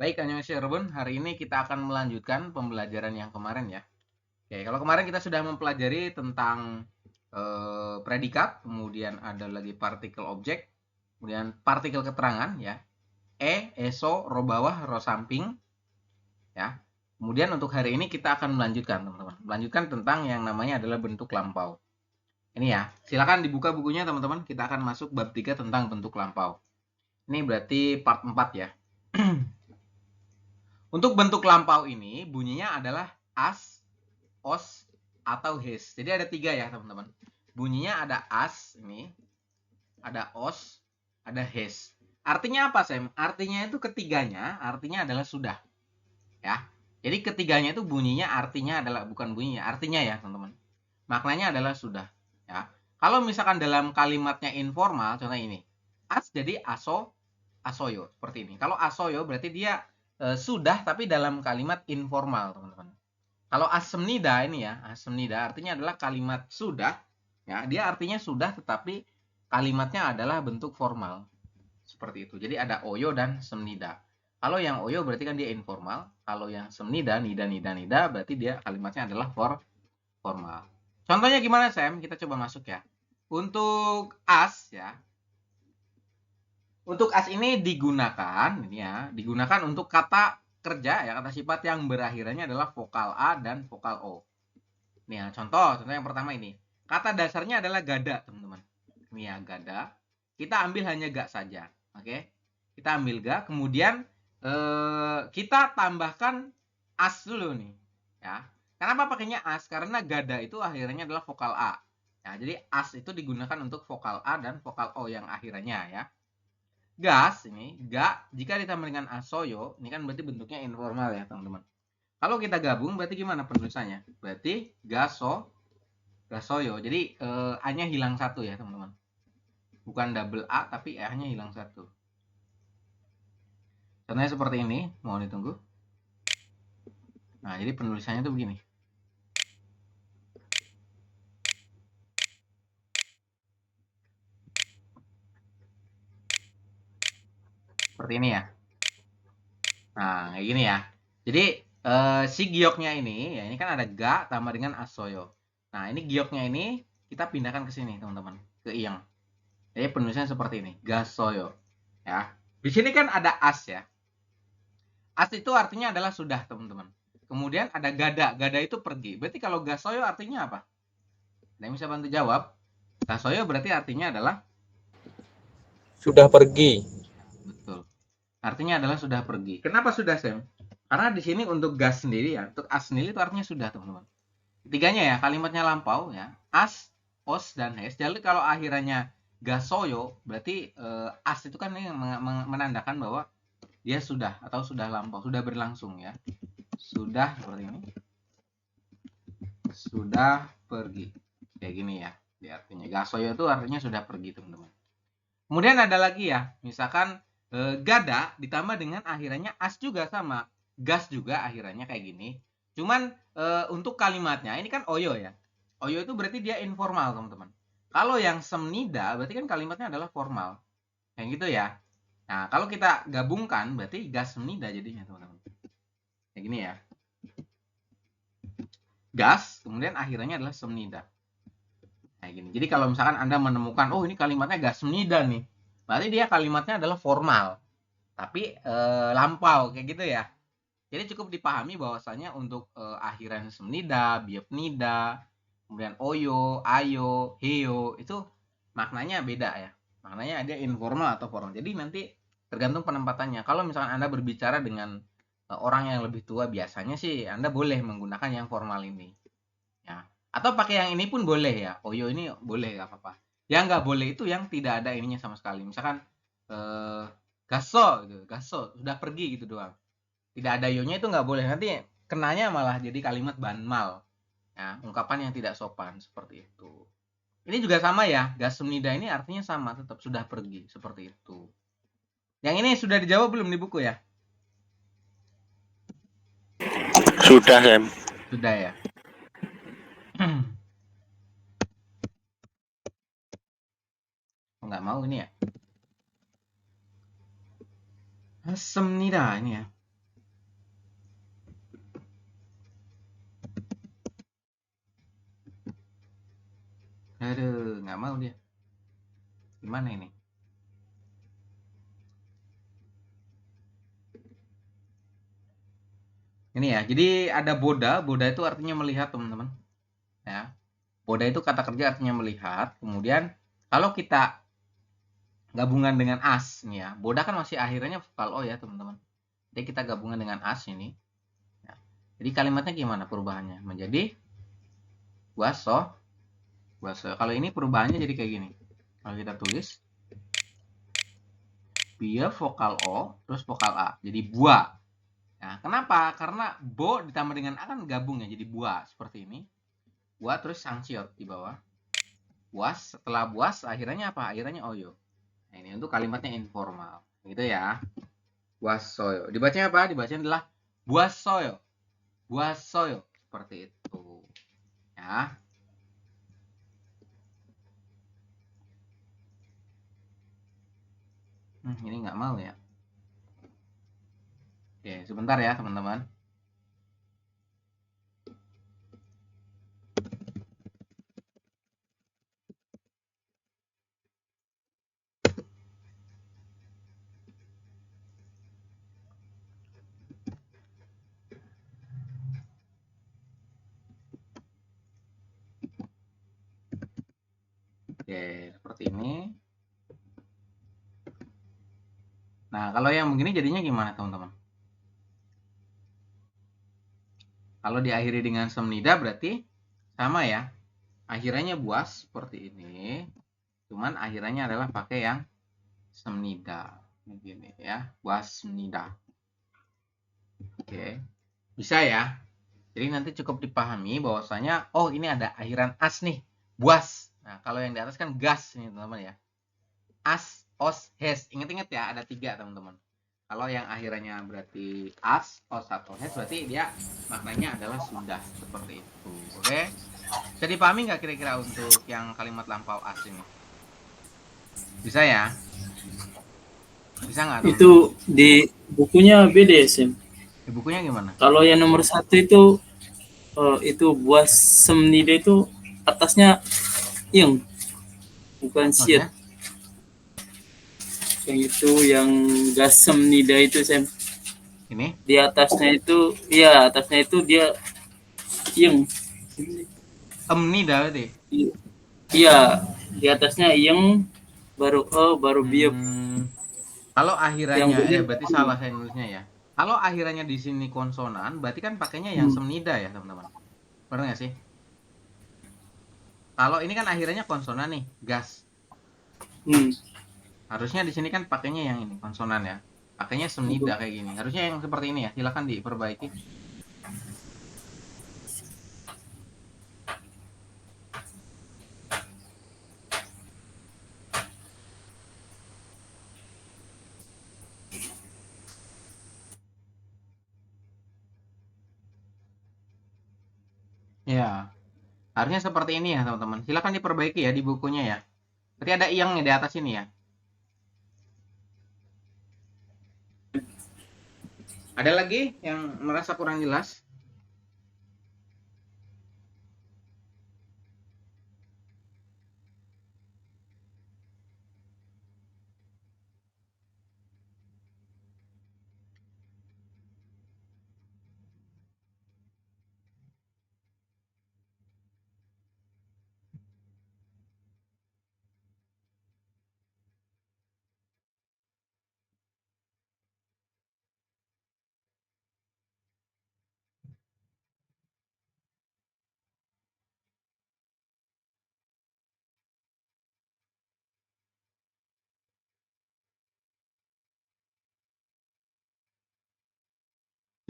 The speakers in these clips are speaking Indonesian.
Baik, annyeonghaseyo 여러분. Hari ini kita akan melanjutkan pembelajaran yang kemarin ya. Oke, kalau kemarin kita sudah mempelajari tentang predikat, kemudian ada lagi partikel objek, kemudian partikel keterangan ya. Eso, ro bawah, ro samping ya. Kemudian untuk hari ini kita akan melanjutkan, teman-teman. Melanjutkan tentang yang namanya adalah bentuk lampau. Ini ya, silakan dibuka bukunya teman-teman. Kita akan masuk bab 3 tentang bentuk lampau. Ini berarti part 4 ya. Untuk bentuk lampau ini bunyinya adalah as, os, atau hes. Jadi ada 3 ya teman-teman. Bunyinya ada as, ini, ada os, ada hes. Artinya apa, Sam? Artinya itu ketiganya, artinya adalah sudah. Ya. Jadi ketiganya itu bunyinya artinya adalah, bukan bunyinya, artinya ya teman-teman. Maknanya adalah sudah. Ya. Kalau misalkan dalam kalimatnya informal, contoh ini. As jadi aso, asoyo. Seperti ini. Kalau asoyo berarti dia sudah tapi dalam kalimat informal, teman-teman. Kalau asemnida ini ya, asemnida artinya adalah kalimat sudah, ya, dia artinya sudah tetapi kalimatnya adalah bentuk formal. Seperti itu. Jadi ada oyo dan semnida. Kalau yang oyo berarti kan dia informal, kalau yang semnida, nida, nida, nida berarti dia kalimatnya adalah formal. Contohnya gimana, Sam? Kita coba masuk ya. Untuk as ya, untuk as ini digunakan, ini ya, digunakan untuk kata kerja ya, kata sifat yang berakhirannya adalah vokal A dan vokal O. Nih ya, contoh yang pertama ini. Kata dasarnya adalah gada, teman-teman. Ini ya, gada. Kita ambil hanya ga saja, oke? Kita ambil ga, kemudian kita tambahkan as dulu nih, ya. Kenapa pakainya as? Karena gada itu akhirnya adalah vokal A. Ya, jadi as itu digunakan untuk vokal A dan vokal O yang akhirannya ya. Gas ini, ga, jika ditambah dengan asoyo, ini kan berarti bentuknya informal ya, teman-teman. Kalau kita gabung berarti gimana penulisannya? Berarti gasoyo. Jadi A-nya hilang satu ya, teman-teman. Bukan double A tapi A-nya hilang satu. Contohnya seperti ini, mohon ditunggu. Nah, jadi penulisannya tuh begini. Seperti ini ya. Nah, kayak gini ya. Jadi si gioknya ini, ya ini kan ada ga tambah dengan asoyo. Nah, ini gioknya ini kita pindahkan ke sini, teman-teman. Ke iyang. Jadi penulisannya seperti ini, gasoyo. Ya. Di sini kan ada as ya. As itu artinya adalah sudah, teman-teman. Kemudian ada gada. Gada itu pergi. Berarti kalau gasoyo artinya apa? Ada yang bisa bantu jawab? Gasoyo berarti artinya adalah Sudah pergi. betul. Artinya adalah sudah pergi. Kenapa sudah, Sam? Karena di sini untuk gas sendiri ya, untuk as sendiri itu artinya sudah, teman-teman. Ketiganya ya, kalimatnya lampau ya. As, os, dan hes. Jadi kalau akhirannya gasoyo, berarti as itu kan yang menandakan bahwa dia sudah atau sudah lampau, sudah berlangsung ya. Sudah seperti ini. Sudah pergi. Kayak gini ya. Di artinya gasoyo itu artinya sudah pergi, teman-teman. Kemudian ada lagi ya, misalkan gada ditambah dengan akhirannya as juga sama. Gas juga akhirannya kayak gini. Cuman untuk kalimatnya ini kan oyo ya. Oyo itu berarti dia informal, teman-teman. Kalau yang semnida berarti kan kalimatnya adalah formal. Kayak gitu ya. Nah, kalau kita gabungkan berarti gas semnida jadinya, teman-teman. Kayak gini ya. Gas, kemudian akhirannya adalah semnida. Kayak gini. Jadi kalau misalkan Anda menemukan, oh ini kalimatnya gas semnida nih. Berarti dia kalimatnya adalah formal. Tapi lampau kayak gitu ya. Jadi cukup dipahami bahwasanya untuk akhiran semnida, biopnida, kemudian oyo, ayo, heo itu maknanya beda ya. Maknanya ada informal atau formal. Jadi nanti tergantung penempatannya. Kalau misalkan Anda berbicara dengan orang yang lebih tua biasanya sih Anda boleh menggunakan yang formal ini. Ya. Atau pakai yang ini pun boleh ya. Oyo ini boleh nggak apa-apa. Yang nggak boleh itu yang tidak ada ininya sama sekali. Misalkan gaso gitu, gaso sudah pergi gitu doang. Tidak ada yonya itu nggak boleh. Nanti kenanya malah jadi kalimat banmal. Ya, ungkapan yang tidak sopan seperti itu. Ini juga sama ya. Gasumnida ini artinya sama, tetap sudah pergi seperti itu. Yang ini sudah dijawab belum di buku ya? Sudah, Sam. Sudah ya. Nggak mau ini ya. Semnida ini ya. nggak mau dia. Gimana ini? Ini ya, jadi ada boda. Boda itu artinya melihat, teman-teman. Ya, boda itu kata kerja artinya melihat. Kemudian kalau kita gabungan dengan as nih ya, boda kan masih akhirnya vokal o ya, teman-teman. Jadi kita gabungan dengan as ini. Ya. Jadi kalimatnya gimana perubahannya? Menjadi buaso. Buaso. Kalau ini perubahannya jadi kayak gini. Kalau kita tulis dia vokal o terus vokal a. Jadi bua. Nah, kenapa? Karena bo ditambah dengan a kan gabung ya, jadi bua seperti ini. Bua terus sangsiot di bawah. Buas, setelah buas akhirnya apa? Akhirnya oyo. Nah, ini untuk kalimatnya informal. Gitu ya. Buasoyo. Dibacanya apa? Dibacanya adalah buasoyo. Buasoyo. Seperti itu. Ya. Ini nggak mau ya. Oke, sebentar ya teman-teman. Oke, seperti ini. Nah, kalau yang begini jadinya gimana, teman-teman? Kalau diakhiri dengan semnida berarti sama ya. Akhirannya buas seperti ini. Cuman akhirannya adalah pakai yang semnida. Begini ya, buas semnida. Oke. Bisa ya. Jadi nanti cukup dipahami bahwasanya oh ini ada akhiran as nih, buas. Nah, kalau yang di atas kan gas nih, teman-teman ya. As, os, hes. Ingat-ingat ya, ada 3, teman-teman. Kalau yang akhirannya berarti as, os, atau hes, berarti dia maknanya adalah sudah. Seperti itu. Oke? Bisa dipahami nggak kira-kira untuk yang kalimat lampau as ini? Bisa ya? Bisa nggak, teman-teman? Itu di bukunya beda ya, Sim. Di bukunya gimana? Kalau yang nomor 1 itu buah semnida itu atasnya yang bukan shit. Maksudnya? Yang itu yang gas semnida itu, Sam. Ini? Di atasnya itu, iya atasnya itu dia yang. Emnida berarti? Iya, di atasnya yang baru baru biop. Kalau Yang akhirannya benar. berarti salah saya nulisnya ya. Kalau akhirannya di sini konsonan, berarti kan pakainya yang semnida ya, teman-teman. Benar nggak sih? Kalau ini kan akhirannya konsonan nih, gas. Harusnya di sini kan pakainya yang ini, konsonan ya. Pakainya semnida kayak gini. Harusnya yang seperti ini ya. Silakan diperbaiki. Ya, harusnya seperti ini ya, teman-teman. Silakan diperbaiki ya di bukunya ya. Berarti ada iyangnya di atas ini ya. Ada lagi yang merasa kurang jelas?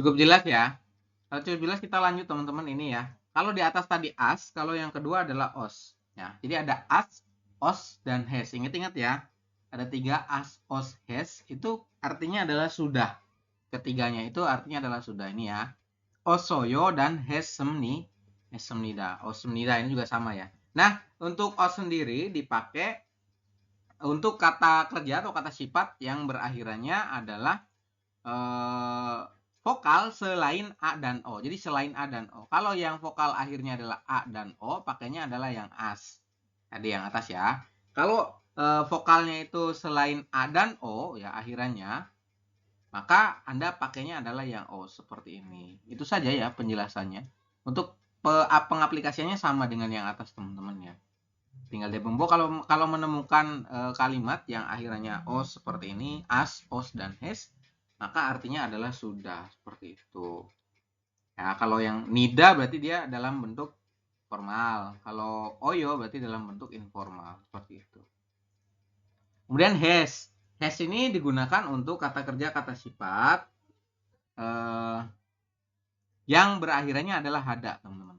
Cukup jelas ya. Kalau cukup jelas kita lanjut, teman-teman, ini ya. Kalau di atas tadi as, kalau yang kedua adalah os. Ya, jadi ada as, os, dan hes. Ingat-ingat ya. Ada 3 as, os, hes. Itu artinya adalah sudah. Ketiganya itu artinya adalah sudah. Ini ya. Osoyo dan hesemni. Hesemnida. Osemnida ini juga sama ya. Nah, untuk os sendiri dipakai untuk kata kerja atau kata sifat yang berakhirannya adalah vokal selain A dan O. Jadi selain A dan O. Kalau yang vokal akhirnya adalah A dan O, pakainya adalah yang as. Tadi yang atas ya. Kalau vokalnya itu selain A dan O ya akhirannya, maka Anda pakainya adalah yang O seperti ini. Itu saja ya penjelasannya. Untuk pengaplikasiannya sama dengan yang atas teman-teman ya. Tinggal dibumbu kalau menemukan kalimat yang akhirannya os seperti ini, as, os dan has, maka artinya adalah sudah seperti itu. Ya, kalau yang nida berarti dia dalam bentuk formal. Kalau oyo berarti dalam bentuk informal seperti itu. Kemudian has. Has ini digunakan untuk kata kerja kata sifat yang berakhirannya adalah hada, teman-teman.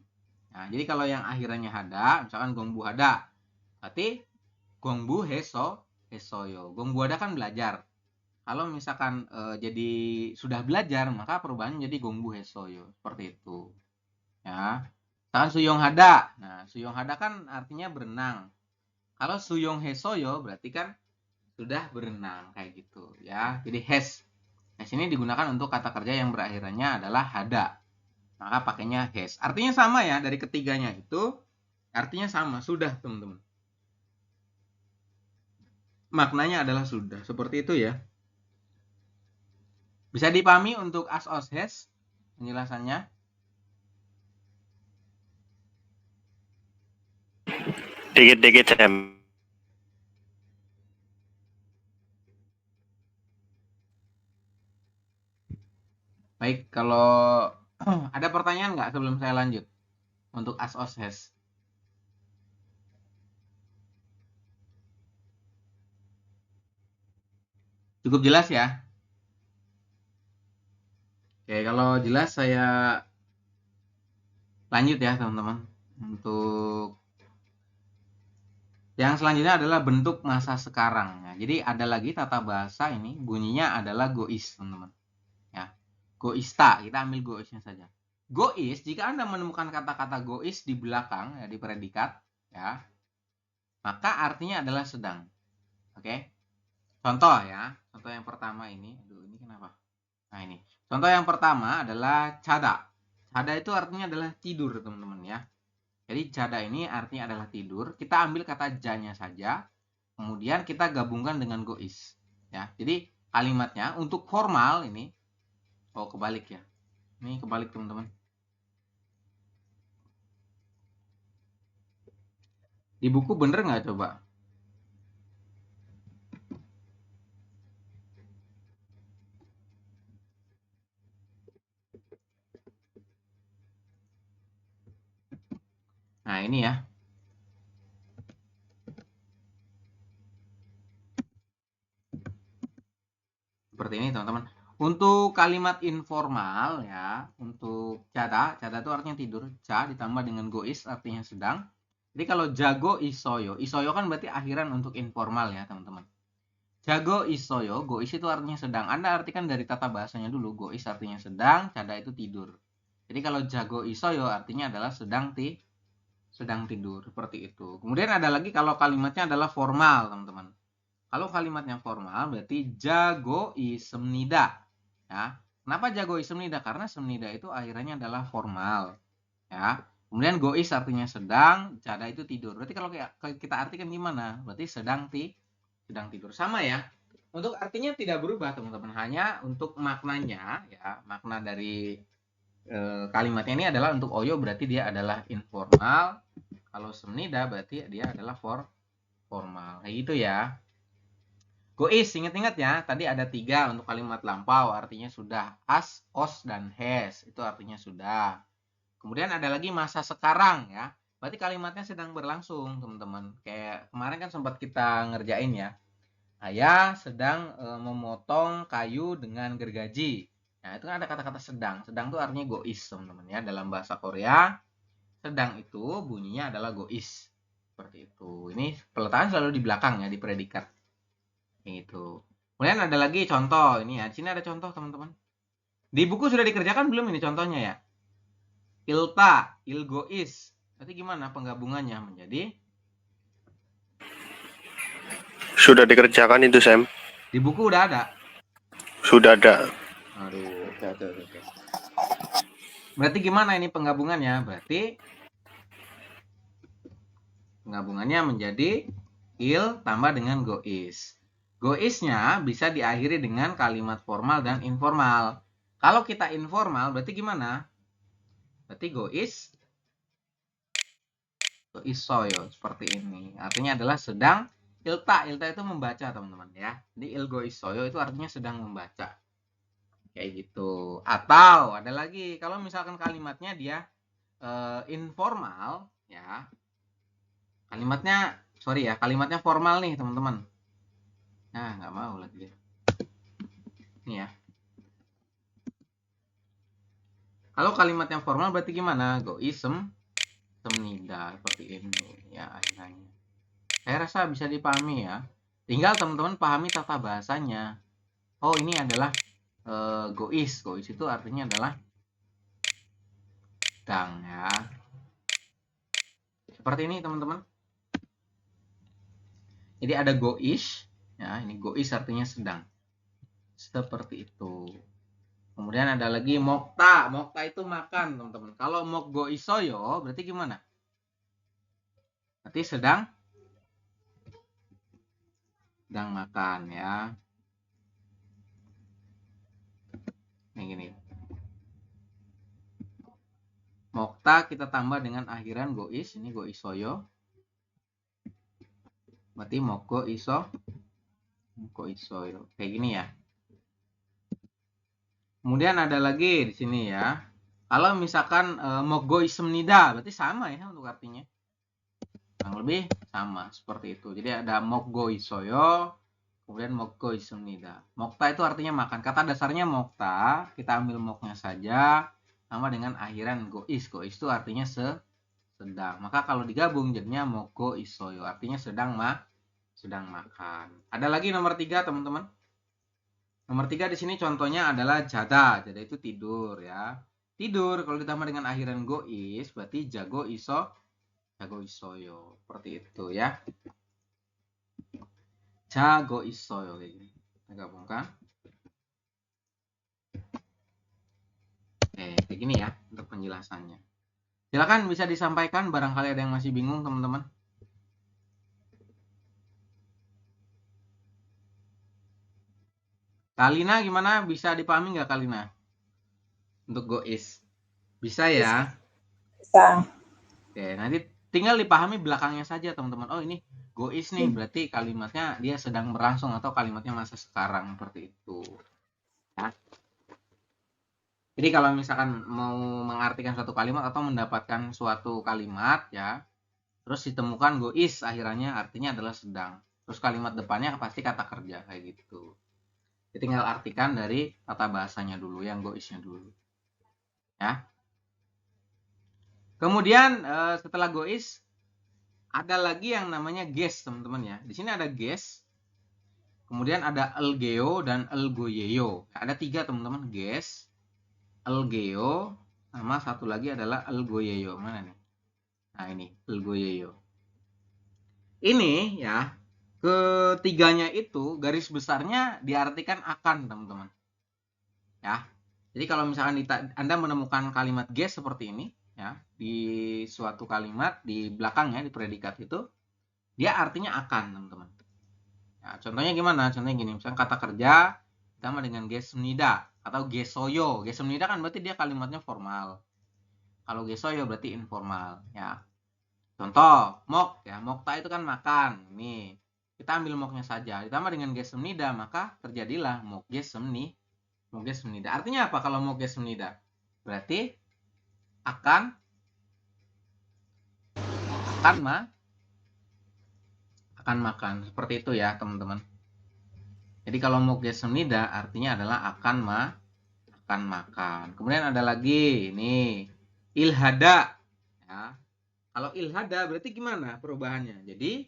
Nah, jadi kalau yang akhirannya hada, misalkan gongbu hada, berarti gongbu hesoyo. Gongbu hada kan belajar. Kalau misalkan jadi sudah belajar, maka perubahannya jadi gongbu hesoyo. Seperti itu. Ya. Misalkan suyong hada. Nah, suyong hada kan artinya berenang. Kalau suyong hesoyo berarti kan sudah berenang kayak gitu ya. Jadi has ini digunakan untuk kata kerja yang berakhirannya adalah hada. Maka pakainya has. Artinya sama ya, dari ketiganya itu artinya sama, sudah teman-teman. Maknanya adalah sudah, seperti itu ya. Bisa dipahami untuk as, os, has penjelasannya? Dikit-dikit, Sam. Baik, kalau ada pertanyaan nggak sebelum saya lanjut untuk as, os, has? Cukup jelas ya? Oke, kalau jelas saya lanjut ya teman-teman. Untuk yang selanjutnya adalah bentuk masa sekarang. Ya, jadi ada lagi tata bahasa ini bunyinya adalah gois teman-teman. Ya, goista, kita ambil goisnya saja. Gois, jika Anda menemukan kata-kata gois di belakang ya di predikat ya, maka artinya adalah sedang. Oke. Contoh ya, contoh yang pertama ini. Aduh, ini kenapa? Nah, ini. Contoh yang pertama adalah cada. Cada itu artinya adalah tidur, teman-teman ya. Jadi cada ini artinya adalah tidur. Kita ambil kata janya saja, kemudian kita gabungkan dengan gois. Ya, jadi kalimatnya untuk formal ini, oh kebalik ya. Ini kebalik teman-teman. Di buku bener nggak coba? Nah ini ya. Seperti ini teman-teman. Untuk kalimat informal ya, untuk cada itu artinya tidur, ca ditambah dengan gois artinya sedang. Jadi kalau jago isoyo, isoyo kan berarti akhiran untuk informal ya teman-teman. Jago isoyo, gois itu artinya sedang. Anda artikan dari tata bahasanya dulu, gois artinya sedang, cada itu tidur. Jadi kalau jago isoyo artinya adalah sedang tidur, seperti itu. Kemudian ada lagi kalau kalimatnya adalah formal teman-teman. Kalau kalimatnya formal berarti jago isemnida. Ya. Kenapa jago isemnida? Karena semnida itu akhirannya adalah formal. Ya. Kemudian gois artinya sedang, cada itu tidur. Berarti kalau kita artikan gimana? Berarti sedang tidur. Sama ya. Untuk artinya tidak berubah teman-teman. Hanya untuk maknanya ya, makna dari kalimatnya ini adalah untuk oyo berarti dia adalah informal. Kalau semnida berarti dia adalah formal. Kayak gitu ya. Gois, ingat-ingat ya, tadi ada 3 untuk kalimat lampau, artinya sudah. As, os, dan has, itu artinya sudah. Kemudian ada lagi masa sekarang ya, berarti kalimatnya sedang berlangsung teman-teman. Kayak kemarin kan sempat kita ngerjain ya. Ayah sedang memotong kayu dengan gergaji. Nah itu kan ada kata-kata sedang. Sedang itu artinya gois teman-teman ya. Dalam bahasa Korea, sedang itu bunyinya adalah gois. Seperti itu. Ini peletakan selalu di belakang ya, di predikat. Itu. Kemudian ada lagi contoh ini ya. Di sini ada contoh teman-teman. Di buku sudah dikerjakan belum ini contohnya ya? Ilta, ilgois. Berarti gimana penggabungannya menjadi? Sudah dikerjakan itu, Sam. Di buku udah ada. Sudah ada. Aduh, oke. Berarti gimana ini penggabungannya? Berarti Penggabungannya menjadi il tambah dengan gois. Goisnya bisa diakhiri dengan kalimat formal dan informal. Kalau kita informal berarti gimana? Berarti goisoyo seperti ini. Artinya adalah sedang ilta itu membaca, teman-teman ya. Jadi il goisoyo itu artinya sedang membaca. Kayak gitu. Atau ada lagi kalau misalkan kalimatnya dia informal ya. Kalimatnya formal nih, teman-teman. Nah, nggak mau lagi. Ini ya. Kalau kalimat yang formal berarti gimana? Goisem semnida seperti ini ya akhirnya. Saya rasa bisa dipahami ya. Tinggal teman-teman pahami tata bahasanya. Oh, ini adalah gois. Gois itu artinya adalah sedang ya. Seperti ini, teman-teman. Jadi ada gois ya, ini gois artinya sedang. Seperti itu. Kemudian ada lagi mokta. Mokta itu makan, teman-teman. Kalau mokgo isoyo berarti gimana? Berarti sedang makan ya. Yang gini. Mokta kita tambah dengan akhiran gois. Ini goisoyo. Berarti mokgo isoyo. Kayak gini ya. Kemudian ada lagi di sini ya. Kalau misalkan mokgo isemnida berarti sama ya untuk artinya. Kurang lebih sama seperti itu. Jadi ada mokgo isoyo, kemudian mokgo isemnida. Mokta itu artinya makan. Kata dasarnya mokta, kita ambil moknya saja, sama dengan akhiran gois. Gois itu artinya sedang. Maka kalau digabung jadinya mokgo isoyo, artinya sedang makan. Ada lagi nomor 3, teman-teman. Nomor 3 di sini contohnya adalah jada. Jada itu tidur ya. Tidur kalau ditambah dengan akhiran gois berarti jago isoyo. Seperti itu ya. Jago isoyo kayak gini. Kita gabungkan. Kayak gini ya untuk penjelasannya. Silakan bisa disampaikan barangkali ada yang masih bingung, teman-teman. Kalina gimana? Bisa dipahami nggak, Kalina? Untuk gois. Bisa ya? Bisa. Oke, nanti tinggal dipahami belakangnya saja, teman-teman. Oh, ini gois nih, berarti kalimatnya dia sedang berlangsung atau kalimatnya masa sekarang, seperti itu. Ya. Jadi kalau misalkan mau mengartikan suatu kalimat atau mendapatkan suatu kalimat ya, terus ditemukan gois akhirnya artinya adalah sedang. Terus kalimat depannya pasti kata kerja kayak gitu. Jadi tinggal artikan dari tata bahasanya dulu, yang goisnya dulu. Ya. Kemudian setelah gois ada lagi yang namanya ges, teman-teman ya. Di sini ada ges. Kemudian ada elgeo dan elgoyeyo. Ada 3, teman-teman. Ges, elgeo, sama satu lagi adalah elgoyeyo. Mana nih? Nah, ini elgoyeyo. Ini ya, ketiganya itu garis besarnya diartikan akan, teman-teman. Ya. Jadi kalau misalkan Anda menemukan kalimat ges seperti ini ya, di suatu kalimat di belakangnya di predikat itu, dia artinya akan, teman-teman. Ya, contohnya gimana? Contohnya gini, misalnya kata kerja ditambah dengan gesmnida atau gesoyo. Gesmnida kan berarti dia kalimatnya formal. Kalau gesoyo berarti informal ya. Contoh, mok ya, mokta itu kan makan. Nih, kita ambil moknya saja. Ditambah dengan gesmnida, maka terjadilah mok gesmnida. Artinya apa kalau mok gesmnida? Berarti akan makan. Seperti itu ya, teman-teman. Jadi kalau mok gesmnida artinya adalah akan makan. Kemudian ada lagi ini ilhada ya. Kalau ilhada berarti gimana perubahannya? Jadi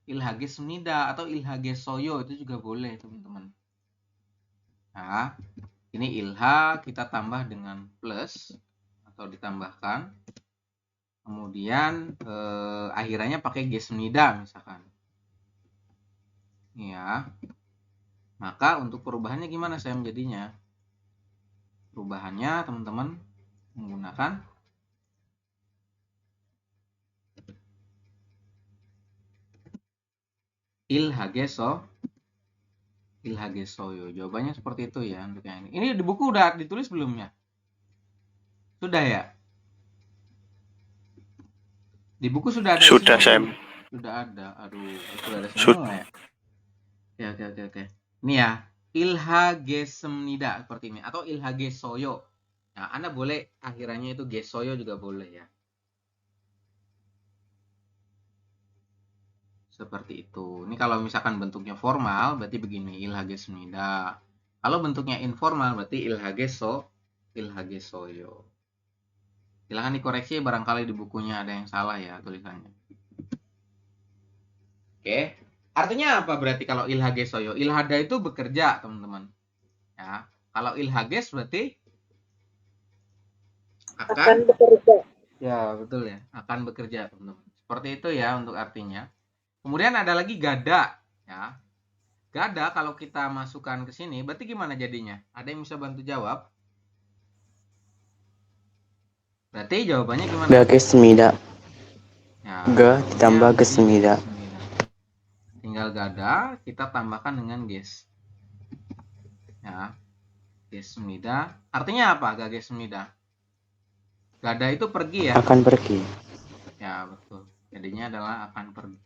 ilhagesmnida atau ilhagesoyo itu juga boleh, teman-teman. Nah, ini ilha kita tambah dengan plus atau ditambahkan. Kemudian akhirannya pakai gesmnida misalkan. Ya. Maka untuk perubahannya gimana saya menjadinya? Perubahannya teman-teman menggunakan ilhagesoyo. Jawabannya seperti itu ya untuk yang ini. Ini di buku udah ditulis belum ya? Sudah ya? Di buku sudah ada Sudah, isinya Sam. belum? Sudah ada. Aduh, sudah ada Sud- semua ya. Oke. Ini ya, ilhagesemnida seperti ini atau ilhagesoyo. Nah, Anda boleh akhirannya itu gesoyo juga boleh ya. Seperti itu. Ini kalau misalkan bentuknya formal berarti begini, ilhagesemnida. Kalau bentuknya informal berarti ilhagesoyo. Silahkan dikoreksi barangkali di bukunya ada yang salah ya tulisannya. Oke. Artinya apa berarti kalau ilhagesoyo? Ilhada itu bekerja, teman-teman. Ya. Kalau ilhages berarti akan bekerja. ya, betul ya. Akan bekerja, teman-teman. Seperti itu ya untuk artinya. Kemudian ada lagi gada, ya. Gada kalau kita masukkan ke sini berarti gimana jadinya? Ada yang bisa bantu jawab? Berarti jawabannya gimana? Gagesmida. Ya, Ga jawabannya ditambah menjadi gesmida. gesmida. Tinggal gada kita tambahkan dengan ges. Ya. Gesmida. Artinya apa gagesmida? Gada itu pergi ya? Akan pergi. Ya, betul. Jadinya adalah akan pergi.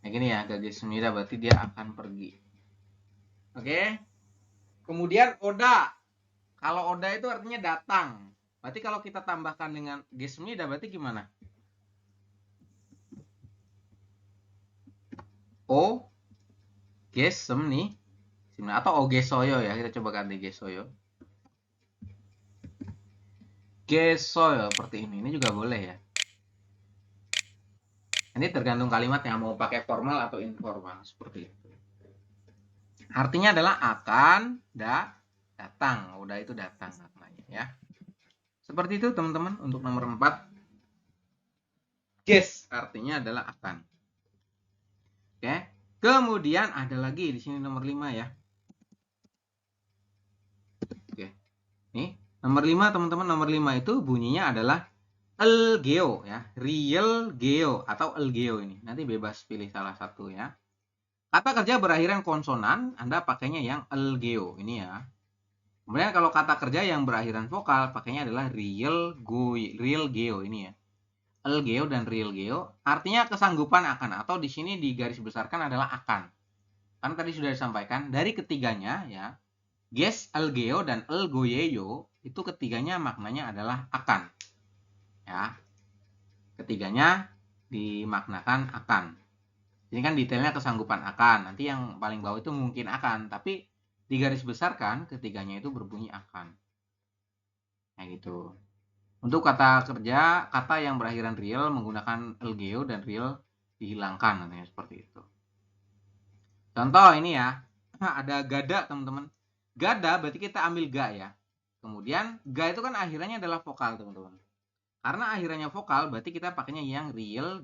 Nah, gini ya, gagesmida berarti dia akan pergi. Oke. Kemudian oda. Kalau oda itu artinya datang. Berarti kalau kita tambahkan dengan gesmida berarti gimana? O gesemni atau ogesoyo ya, kita coba ganti gesoyo. Gesoyo seperti ini juga boleh ya. Ini tergantung kalimat yang mau pakai formal atau informal seperti itu. Artinya adalah akan datang. Udah itu datang namanya ya. Seperti itu teman-teman untuk nomor 4. Ges artinya adalah akan. Oke. Kemudian ada lagi di sini nomor 5 ya. Oke. Nih, nomor 5 teman-teman, nomor 5 itu bunyinya adalah elgeo ya, real geo atau elgeo ini. Nanti bebas pilih salah satu ya. Kata kerja berakhiran konsonan, Anda pakainya yang elgeo ini ya. Kemudian kalau kata kerja yang berakhiran vokal, pakainya adalah real geo ini ya. Elgeo dan real geo artinya kesanggupan akan, atau di sini digaris besarkan adalah akan. Kan tadi sudah disampaikan dari ketiganya ya. Ges, elgeo dan elgoyeyo itu ketiganya maknanya adalah akan. Ya. Ketiganya dimaknakan akan. Ini kan detailnya kesanggupan akan. Nanti yang paling bawah itu mungkin akan, tapi digaris besarkan ketiganya itu berbunyi akan. Nah gitu. Untuk kata kerja, kata yang berakhiran real menggunakan elgeo dan real dihilangkan nantinya seperti itu. Contoh ini ya. Ada gada, teman-teman. Gada berarti kita ambil ga ya. Kemudian ga itu kan akhirannya adalah vokal, teman-teman. Karena akhirannya vokal berarti kita pakainya yang real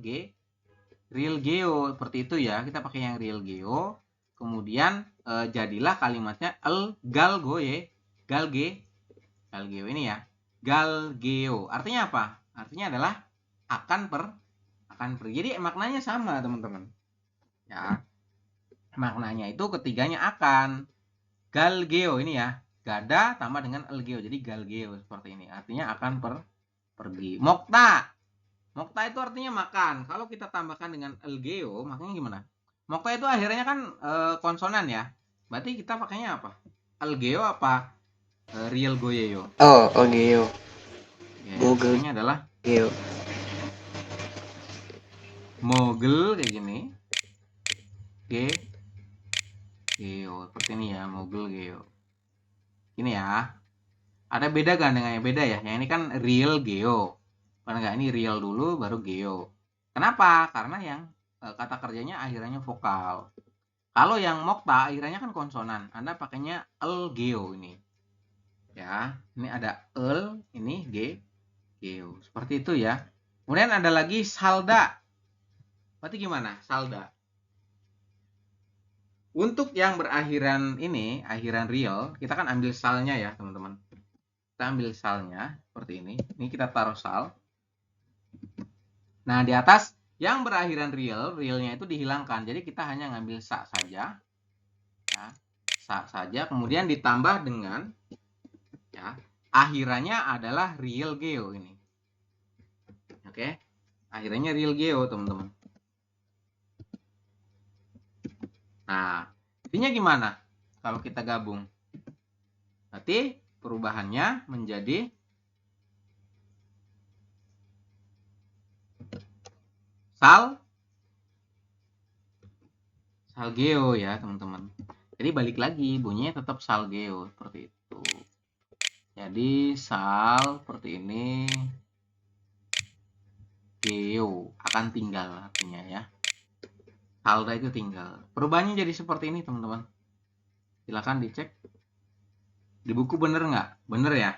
geo seperti itu ya. Kita pakai yang real geo. Kemudian jadilah kalimatnya galgeo ini ya. Galgeo. Artinya apa? Artinya adalah akan pergi. Jadi maknanya sama, teman-teman. Ya. Maknanya itu ketiganya akan. Galgeo ini ya. Gada tambah dengan elgeo. Jadi galgeo seperti ini. Artinya akan pergi. Mokta. Mokta itu artinya makan. Kalau kita tambahkan dengan elgeo, maknanya gimana? Mokta itu akhirnya kan konsonan ya. Berarti kita pakainya apa? Elgeo apa real goyeyo? Oh, geo. Ya, Mogel. maknanya adalah Geo. mogel kayak gini. Geo seperti ini ya, mogel geo. Ini ya. Ada beda kan dengan yang beda ya? Yang ini kan real geo. Karena enggak, ini real dulu baru geo. Kenapa? Karena yang kata kerjanya akhirannya vokal. Kalau yang mokta akhirannya kan konsonan. Anda pakainya elgeo ini. Ya, ini ada el, ini geo. Seperti itu ya. Kemudian ada lagi salda. Berarti gimana? Salda. Untuk yang berakhiran ini, akhiran real, kita kan ambil salnya ya, teman-teman. Kita ambil salnya seperti ini. Ini kita taruh sal. Nah, di atas Yang berakhiran realnya itu dihilangkan. Jadi kita hanya ngambil sa saja. Ya, sa saja. Kemudian ditambah dengan, ya, akhirannya adalah real geo ini. Oke. Akhirnya real geo, teman-teman. Nah, intinya gimana kalau kita gabung? Berarti perubahannya menjadi salgeo ya, teman-teman. Jadi balik lagi, bunyinya tetap salgeo seperti itu. Jadi sal seperti ini, geo akan tinggal artinya ya. Salda itu tinggal. Perubahannya jadi seperti ini, teman-teman. Silakan dicek. Di buku bener nggak? Bener ya?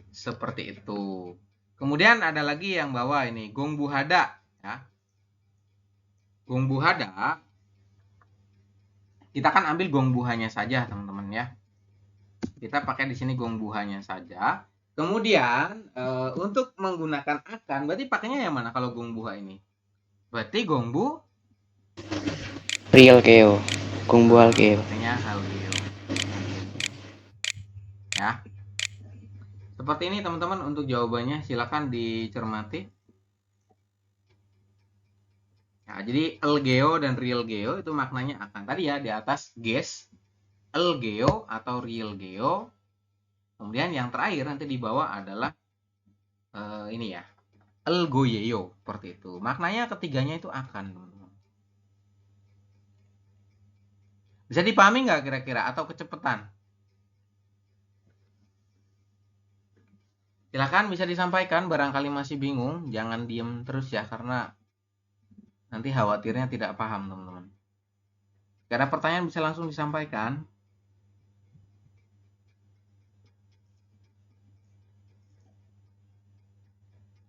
Seperti itu. Kemudian ada lagi yang bawah ini, gong buhada ya. Gong buhada, kita kan ambil gong buhanya saja, teman-teman ya. Kita pakai di sini gong buhanya saja. Kemudian untuk menggunakan akan, berarti pakainya yang mana kalau gong buha ini? Berarti gong bu Real Geo, Kung Bual Geo. pakainya hal geo. Ya. Seperti ini teman-teman untuk jawabannya, silakan dicermati. Nah, jadi LGEO dan real geo itu maknanya akan. Tadi ya di atas guess LGEO atau real geo. Kemudian yang terakhir nanti di bawah adalah ini ya, LGOYEO seperti itu. Maknanya ketiganya itu akan, teman-teman. Bisa dipahami nggak kira-kira atau kecepatan? Silakan bisa disampaikan, barangkali masih bingung, jangan diem terus ya, karena nanti khawatirnya tidak paham, teman-teman. Karena pertanyaan bisa langsung disampaikan.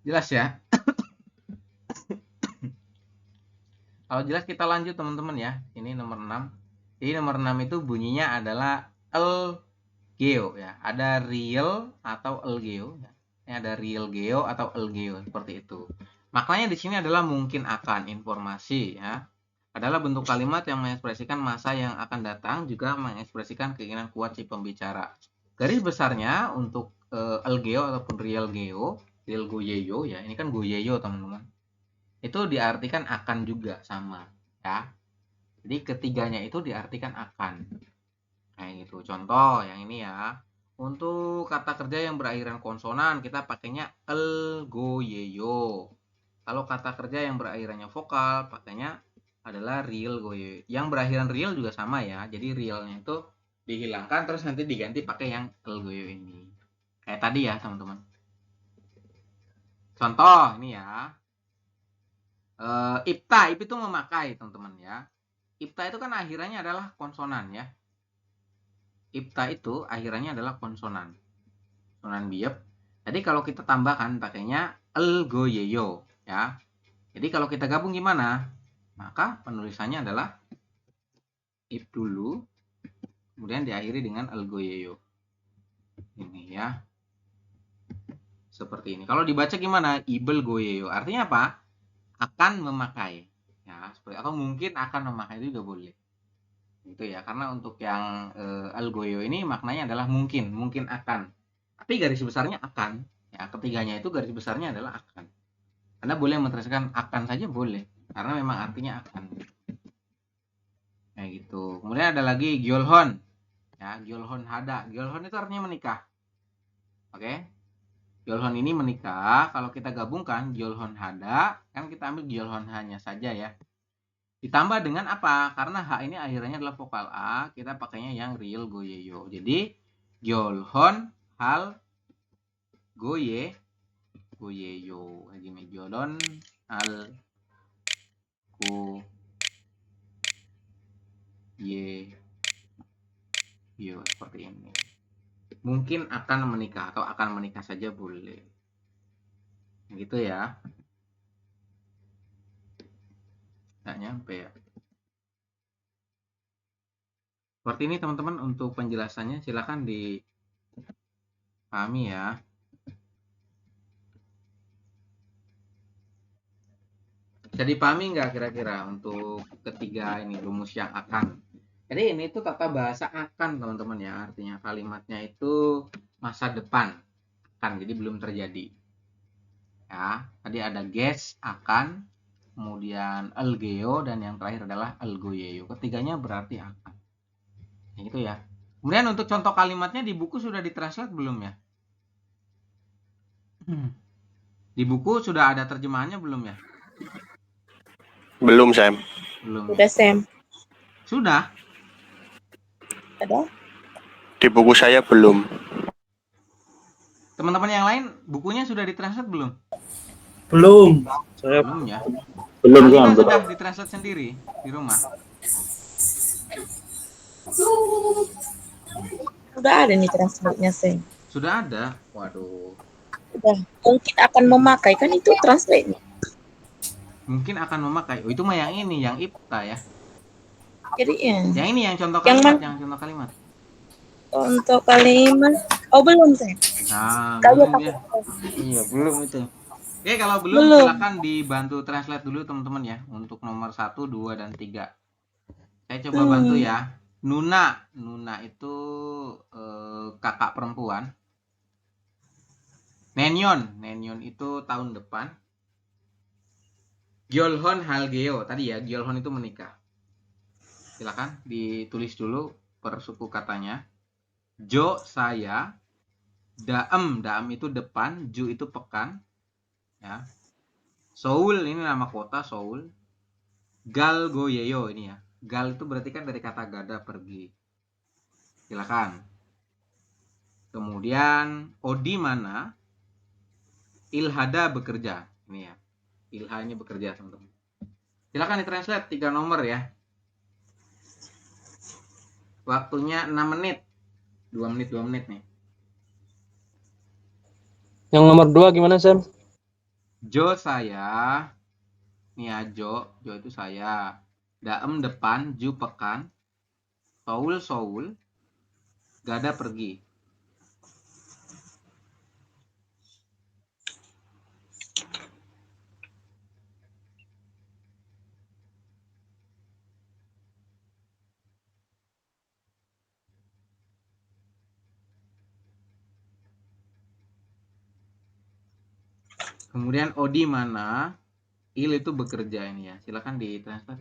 Jelas ya? Kalau jelas kita lanjut, teman-teman ya. Ini nomor 6. Jadi nomor 6 itu bunyinya adalah LGEO ya. Ada real atau LGEO ya. Ini ada real geo atau LGEO seperti itu. Maknanya di sini adalah mungkin akan informasi ya. Adalah bentuk kalimat yang mengekspresikan masa yang akan datang, juga mengekspresikan keinginan kuat si pembicara. Garis besarnya untuk LGEO ataupun real geo, real goyeyo ya. Ini kan goyeyo, teman-teman. Itu diartikan akan juga sama ya. Jadi ketiganya itu diartikan akan. Kayak gitu. Contoh yang ini ya. Untuk kata kerja yang berakhiran konsonan kita pakainya LGOYEYO. Kalau kata kerja yang berakhirannya vokal pakainya adalah real goyeyo. Yang berakhiran real juga sama ya. Jadi realnya itu dihilangkan terus nanti diganti pakai yang LGOYEYO ini. Kayak tadi ya, teman-teman. Contoh ini ya. Ipta itu memakai, teman-teman ya. Ipta itu kan akhirannya adalah konsonan ya. Ipta itu akhirannya adalah konsonan. Konsonan biep. Jadi kalau kita tambahkan pakainya LGOYEYO ya. Jadi kalau kita gabung gimana? Maka penulisannya adalah ip dulu, kemudian diakhiri dengan LGOYEYO. Ini ya. Seperti ini. Kalau dibaca gimana? Ibel goyeyo. Artinya apa? Akan memakai. Ya, seperti atau mungkin akan memakai itu juga boleh. Gitu ya. Karena untuk yang LGOYEYO ini maknanya adalah mungkin akan. Tapi garis besarnya akan. Ya, ketiganya itu garis besarnya adalah akan. Anda boleh menuliskan akan saja boleh. Karena memang artinya akan. Kayak gitu. Kemudian ada lagi gyolhon. Ya, gyolhon hada. Gyolhon itu artinya menikah. Oke. Gyolhon ini menikah. Kalau kita gabungkan gyolhon hada, kan kita ambil gyolhon hanya saja ya. Ditambah dengan apa? Karena H ini akhirnya adalah vokal A, kita pakainya yang real goyeyo. Jadi gyolhon hal goyeyo. Gini, gyolhon hal goyeyo seperti ini. Mungkin akan menikah atau akan menikah saja boleh. Gitu ya. Nggak nyampe ya. Seperti ini teman-teman untuk penjelasannya, silakan dipahami ya. Bisa dipahami nggak kira-kira untuk ketiga ini rumus yang akan? Jadi ini tuh tata bahasa akan teman-teman ya, artinya kalimatnya itu masa depan akan, jadi belum terjadi. Ya, tadi ada guess akan, kemudian elgeo, dan yang terakhir adalah elgoyeo. Ketiganya berarti akan. Ya, gitu ya. Kemudian untuk contoh kalimatnya di buku sudah ditranslate belum ya? Di buku sudah ada terjemahannya belum ya? Belum, Sam. Belum. Udah, Sam. Sudah. Ada? Di buku saya belum. Teman-teman yang lain bukunya sudah ditranslate belum? Belum. Saya Belum ya. Belum, Kak Lina Sam. sudah ditranslate sendiri di rumah. Udah ada nih translate-nya, Sam. Sudah ada. Waduh. Udah. Mungkin akan memakai, kan itu translate-nya. Mungkin akan memakai. Oh, itu mah yang ini, yang IPTA ya. Jadi ya. Yang ini yang contoh Yang kalimat, mana? yang contoh kalimat. Untuk kalimat. Oh, belum, Sam. Nah, Kalian belum aku. ya. Iya, belum itu. Oke, kalau belum Belum. silakan dibantu translate dulu teman-teman ya untuk nomor 1, 2, dan 3. Saya coba bantu ya. Nuna, Nuna itu kakak perempuan. Nenyon, Nenyon itu tahun depan. Gyolhon Halgeo, tadi ya, Gyolhon itu menikah. Silakan ditulis dulu per suku katanya. Jo saya, Daem itu depan, Ju itu pekan, ya. Seoul ini nama kota Seoul. Gal Goyeyo ini ya. Gal itu berarti kan dari kata gada pergi. Silakan. Kemudian Odi mana? Ilhada bekerja. Ini ya. Ilha ini bekerja teman-teman. Silakan ditranslate 3 nomor ya. Waktunya 6 menit. 2 menit, 2 menit nih. Yang nomor 2 gimana, Sam? Jo saya. Nih ya, Jo itu saya. Daem depan, Ju pekan. Seoul, Gada pergi. Kemudian Odi mana? Il itu bekerja ini ya. Silakan ditranslate.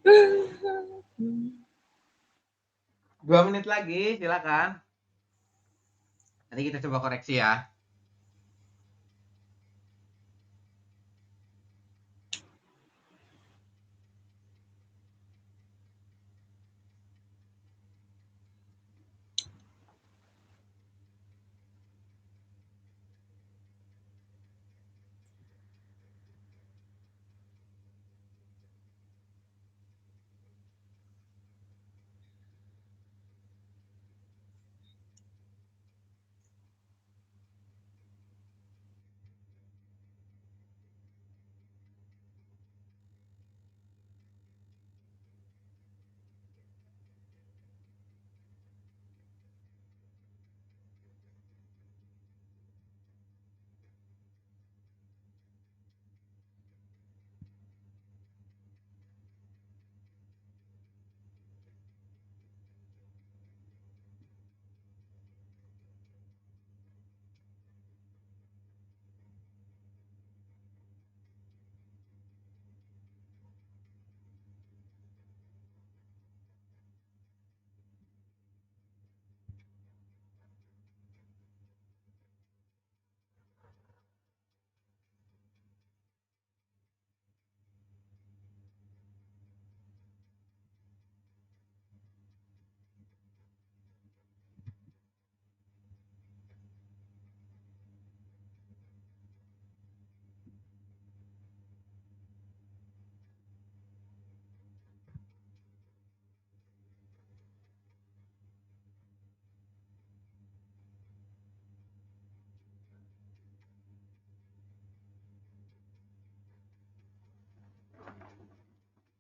2 menit lagi, silakan. Nanti kita coba koreksi ya.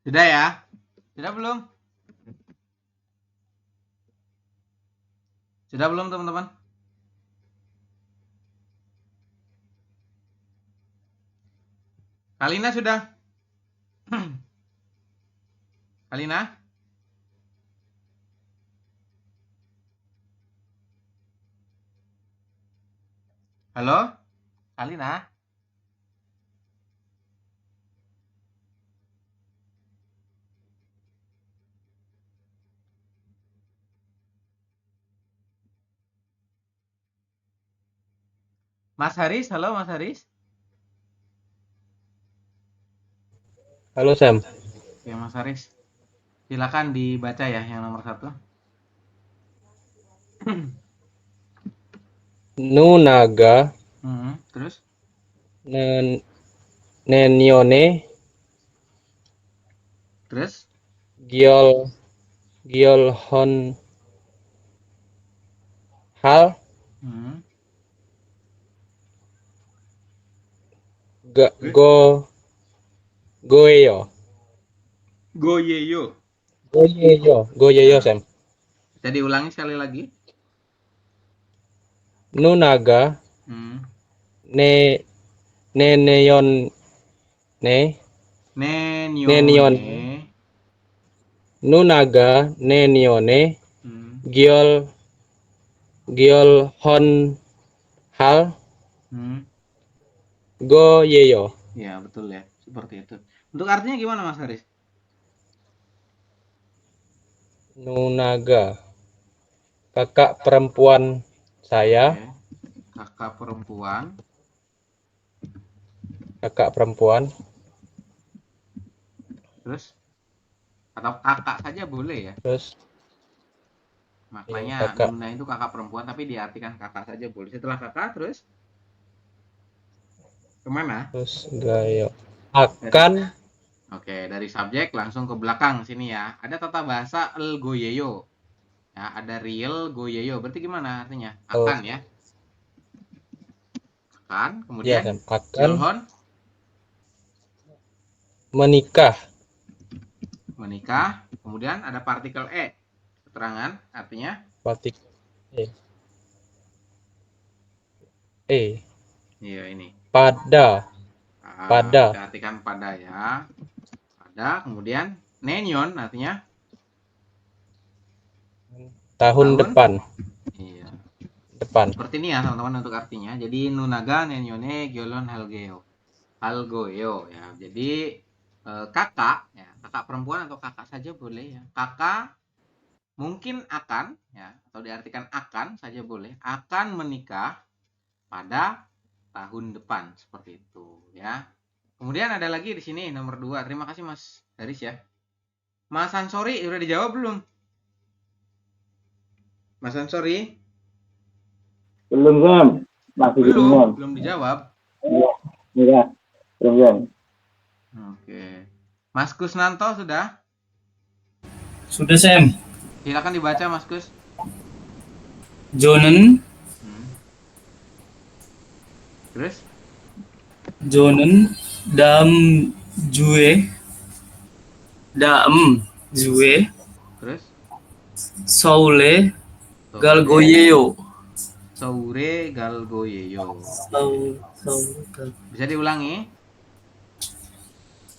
Sudah ya? Sudah belum? Sudah belum teman-teman? Kalina sudah? Kalina? Halo? Kalina? Mas Haris, halo Mas Haris. Halo Sam. Oke Mas Haris, silakan dibaca ya yang nomor 1. Nu naga Terus? nen nenione Terus? giol giol hon hal Hmm. ga, go goeyo Goyeyo. goyeyo Sam. Bisa diulangi sekali lagi? Nu naga Hmm. ne neneyon ne Nenione. nu naga nenione Hmm. giol giol hon hal Hmm. goyeyo. Ya betul ya, seperti itu. Untuk artinya gimana Mas Haris? Nu naga kakak perempuan saya. Oke. Kakak perempuan. Kakak perempuan. Terus? Atau kakak saja boleh ya? Terus Makanya kakak. Nuna itu kakak perempuan tapi diartikan kakak saja boleh. Setelah kakak terus kemana? Terus gayo akan. Oke, dari subjek langsung ke belakang sini ya. Ada tata bahasa el goyeyo. Ya, ada real goyeyo. Berarti gimana artinya? Akan ya. Akan, Ya kemudian Sam, akan Yolhon menikah. menikah, kemudian ada partikel e. Keterangan artinya Batik iya ini. pada Kita artikan pada ya. Pada, kemudian nenyon artinya tahun depan. Iya. Depan. Seperti ini ya teman-teman untuk artinya. Jadi nunaga nenyone gyolon halgeo. Halgoyo ya. Jadi kakak, ya, kakak perempuan atau kakak saja boleh ya. Kakak mungkin akan, ya, atau diartikan akan saja boleh, akan menikah pada tahun depan, seperti itu ya. Kemudian ada lagi di sini nomor 2. Terima kasih Mas Haris ya. Mas Ansori udah dijawab belum? Mas Ansori? Belum, Sam. Masih bingung. Belum dijawab. Iya, belum, Sam. Oke. Mas Kusnanto sudah? Sudah Sam. Silakan dibaca Mas Kus. Jonen, Terus? Jonen, Dam Jue, Dam Jue, Terus? Soule, Galgoyeo. Soure Galgoyeyo. Soule. Bisa diulangi?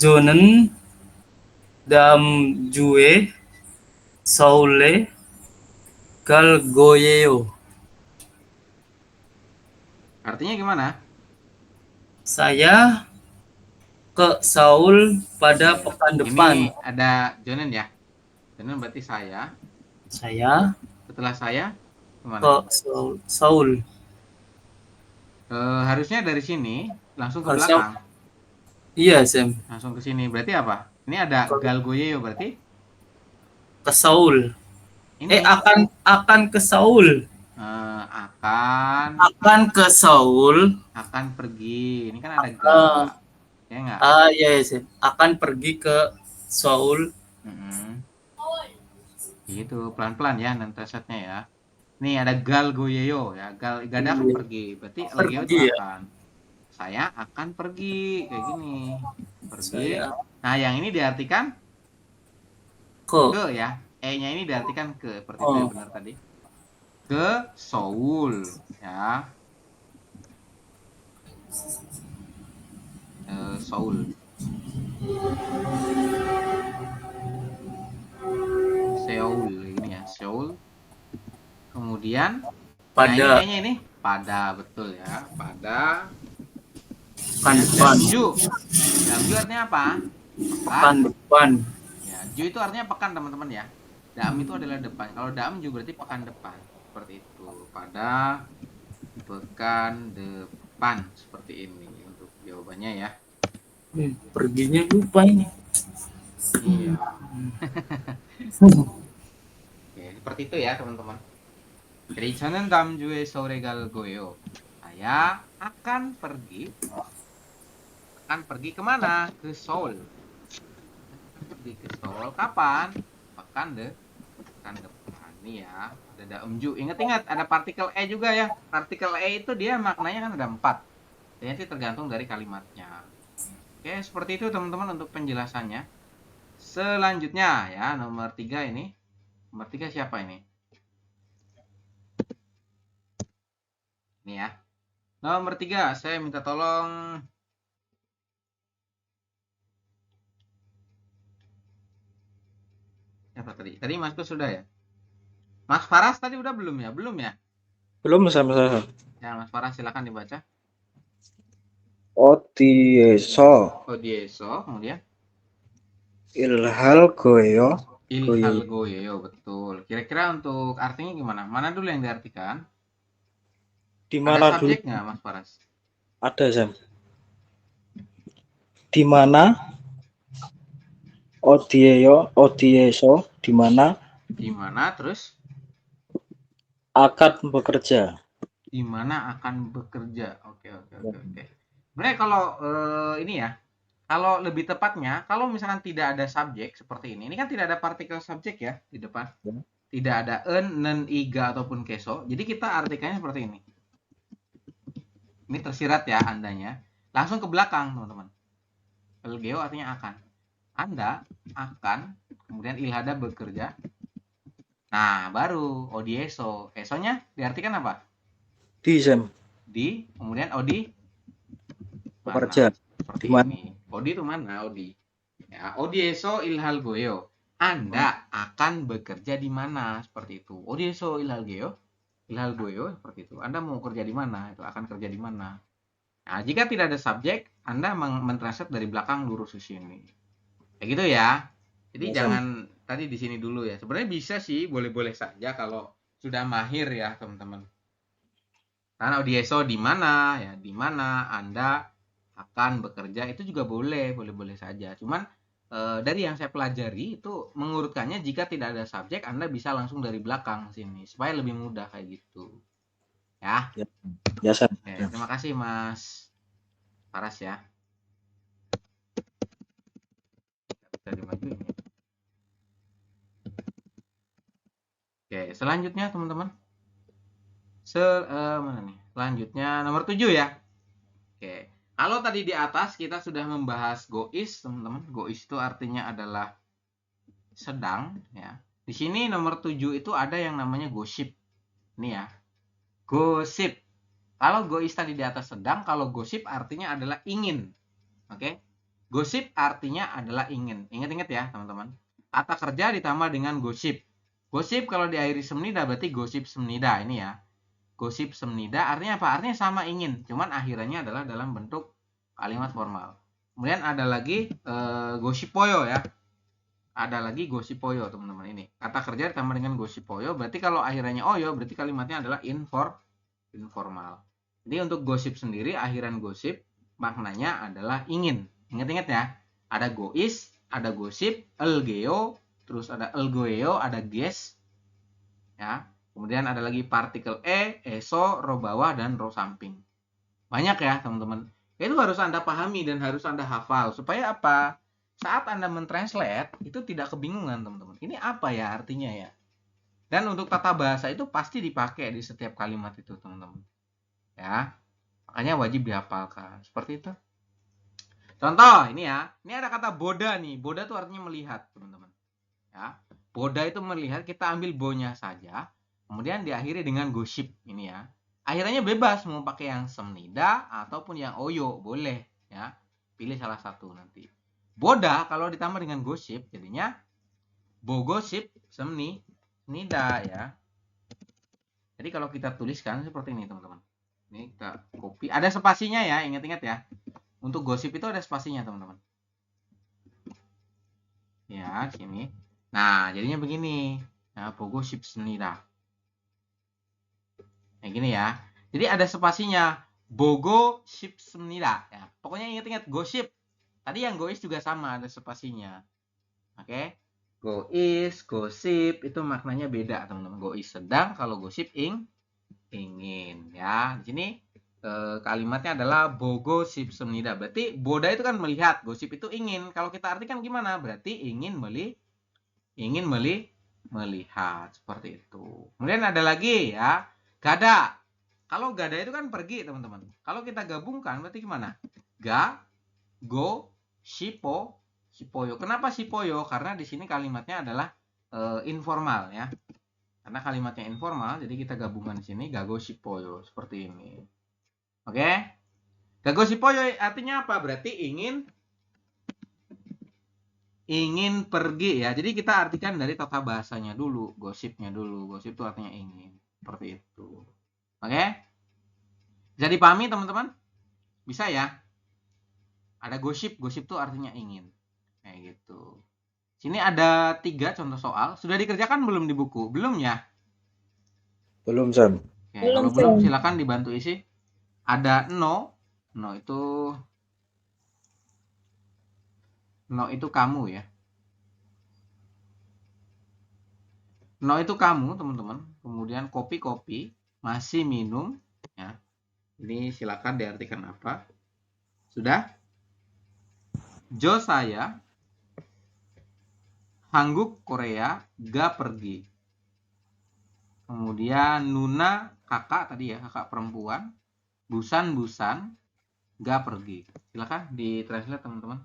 Jonen, Dam Jue, Soule, Galgoyeo. Artinya gimana? Saya ke Seoul pada pekan depan. Ini ada Jonen ya. Jonen berarti saya. Saya Setelah saya ke kemana? Seoul. Harusnya dari sini langsung ke Harusnya- belakang. Iya, Sam. Langsung ke sini. Berarti apa? Ini ada Galgoyeyo berarti? Ke Seoul. Ini Akan ke Seoul. Akan ke Seoul. akan pergi. Ini kan ada ga. Ya enggak? Iya, Sam. Akan pergi ke Seoul. Gitu, pelan-pelan ya nanti setnya ya. Nih ada Galgoyeyo ya. Gada akan pergi. Berarti Legeo itu ya. akan. Saya akan pergi kayak gini. Pergi. Saya Nah, yang ini diartikan ke ke ya. E-nya ini diartikan ke seperti itu ya, benar tadi. Ke Seoul ya. Seoul. Seoul ini ya, Seoul. Kemudian pada E-nya ini pada, betul ya. Pada pekan depan. Damju. Damju artinya apa? Pekan depan. Ya, Ju itu artinya pekan teman-teman ya. Dam itu adalah depan. Kalau Damju berarti pekan depan. Seperti itu. Pada pekan depan seperti ini untuk jawabannya ya. Perginya lupa ini. Iya. Oke, seperti itu ya teman-teman. Jadi 저는 다음 주에 서울에 갈 거예요. Saya akan pergi kemana? Ke Seoul. Pergi ke Seoul kapan? Pekan depan nih ya. Ada daemju. Ingat-ingat ada partikel e juga ya. Partikel e itu dia maknanya kan ada 4. Dan nanti tergantung dari kalimatnya. Oke, seperti itu teman-teman untuk penjelasannya. Selanjutnya ya, nomor 3 ini. Nomor 3 siapa ini? Ini ya. Nomor 3, saya minta tolong siapa tadi? Tadi Mas Kus sudah ya? Mas Faras tadi udah belum ya? Belum ya? Belum sama-sama. Ya, Mas Faras silakan dibaca. Odieso, Odieso, kemudian Ilhal Goyo, Ilhal Goyeyo, betul. Kira-kira untuk artinya gimana? Mana dulu yang diartikan? di Ada mana dulu? subjek nggak, Mas Faras? Ada, Sam. Di mana? Odieso, di mana Di mana terus? akan bekerja. Di mana akan bekerja? Oke. Sebenarnya kalau ini ya, kalau lebih tepatnya, kalau misalkan tidak ada subjek seperti ini kan tidak ada partikel subjek ya di depan. Tidak ada en, nen, iga ataupun keso. Jadi kita artikannya seperti ini. Ini tersirat ya andanya. Langsung ke belakang, teman-teman. Elgeo artinya akan. Anda akan, kemudian ilhada bekerja. Nah, baru odieso. Esonya diartikan apa? Di, Sam. Di, kemudian odi Bekerja. Seperti Dimana? ini. Odi itu mana? Odi. Ya, odieso ilhal goyo. Anda akan bekerja di mana? Seperti itu. Odieso ilhal goyo. Ilhal goyo seperti itu. Anda mau kerja di mana? Itu akan kerja di mana? Nah, jika tidak ada subjek, Anda mentranslate dari belakang lurus ke sini. Kayak gitu ya. Jadi Ya, Sam. jangan tadi di sini dulu ya. Sebenarnya bisa sih, boleh-boleh saja kalau sudah mahir ya, teman-teman. Karena Odieso di mana ya, di mana Anda akan bekerja itu juga boleh saja. Cuman dari yang saya pelajari itu mengurutkannya jika tidak ada subjek Anda bisa langsung dari belakang sini supaya lebih mudah kayak gitu. Ya. Ya, Sam. Oke, terima kasih Mas Paras ya. Bisa dimajuin ya. Oke, selanjutnya teman-teman. Mana nih? Selanjutnya nomor 7 ya. Oke. Kalau tadi di atas kita sudah membahas gois, teman-teman. Gois itu artinya adalah sedang ya. Di sini nomor 7 itu ada yang namanya gosip. Ini ya. Gosip. Kalau gois tadi di atas sedang, kalau gosip artinya adalah ingin. Oke. Gosip artinya adalah ingin. Ingat-ingat ya, teman-teman. Kata kerja ditambah dengan gosip. Gosip kalau diakhiri semnida berarti gosip semnida ini ya. Gosip semnida artinya apa? Artinya sama ingin, cuman akhirannya adalah dalam bentuk kalimat formal. Kemudian ada lagi gosipoyo ya. Ada lagi gosipoyo teman-teman ini. Kata kerja ditambah dengan gosipoyo berarti kalau akhirannya oyo berarti kalimatnya adalah informal. Jadi untuk gosip sendiri akhiran gosip maknanya adalah ingin. Ingat-ingat ya. Ada gois, ada gosip, elgeo, terus ada elgoeo, ada ges. Ya. Kemudian ada lagi partikel eso, ro bawah, dan ro samping. Banyak ya teman-teman. Itu harus Anda pahami dan harus Anda hafal. Supaya apa? Saat Anda mentranslate, itu tidak kebingungan teman-teman. Ini apa ya artinya ya? Dan untuk tata bahasa itu pasti dipakai di setiap kalimat itu teman-teman. Ya, makanya wajib dihafalkan. Seperti itu. Contoh ini ya. Ini ada kata boda nih. Boda itu artinya melihat teman-teman. Ya, boda itu melihat. Kita ambil bonya saja. Kemudian diakhiri dengan gosip ini ya. Akhirnya bebas mau pakai yang semnida ataupun yang oyo, boleh ya. Pilih salah satu nanti. Boda kalau ditambah dengan gosip jadinya bogosip semnida ya. Jadi kalau kita tuliskan seperti ini teman-teman. Ini kita copy. Ada spasinya ya, ingat-ingat ya. Untuk gosip itu ada spasinya teman-teman. Ya, sini. Nah, jadinya begini. Nah, bogosip semnida. Kayak gini ya. Jadi ada spasinya. Bogo ship semnida. Ya. Pokoknya ingat-ingat gosip. Tadi yang gois juga sama ada spasinya. Oke. Gois, gosip itu maknanya beda teman-teman. Gois sedang, kalau gosip ingin ya. Di sini kalimatnya adalah bogo ship semnida. Berarti boda itu kan melihat, gosip itu ingin. Kalau kita artikan gimana? Berarti ingin melihat seperti itu. Kemudian ada lagi ya. Gada. Kalau gada itu kan pergi, teman-teman. Kalau kita gabungkan berarti gimana? Ga, go, shipo, shipoyo. Kenapa shipoyo? Karena di sini kalimatnya adalah informal ya. Karena kalimatnya informal, jadi kita gabungkan di sini gago shipoyo seperti ini. Oke? Gago shipoyo artinya apa? Berarti ingin pergi ya. Jadi kita artikan dari tata bahasanya dulu, gosipnya dulu. Gosip itu artinya ingin. Seperti itu. Oke? Bisa dipahami teman-teman? Bisa ya? Ada gosip. Gosip itu artinya ingin. Kayak gitu. Sini ada 3 contoh soal. Sudah dikerjakan belum di buku? Belum ya? Belum, Sam. Oke, kalau belum silakan dibantu isi. Ada no. No itu kamu ya. No itu kamu, teman-teman. Kemudian kopi, masih minum ya. Ini silakan diartikan apa? Sudah? Jo saya Hangguk Korea ga pergi. Kemudian Nuna kakak tadi ya, kakak perempuan. Busan ga pergi. Silakan ditranslate teman-teman.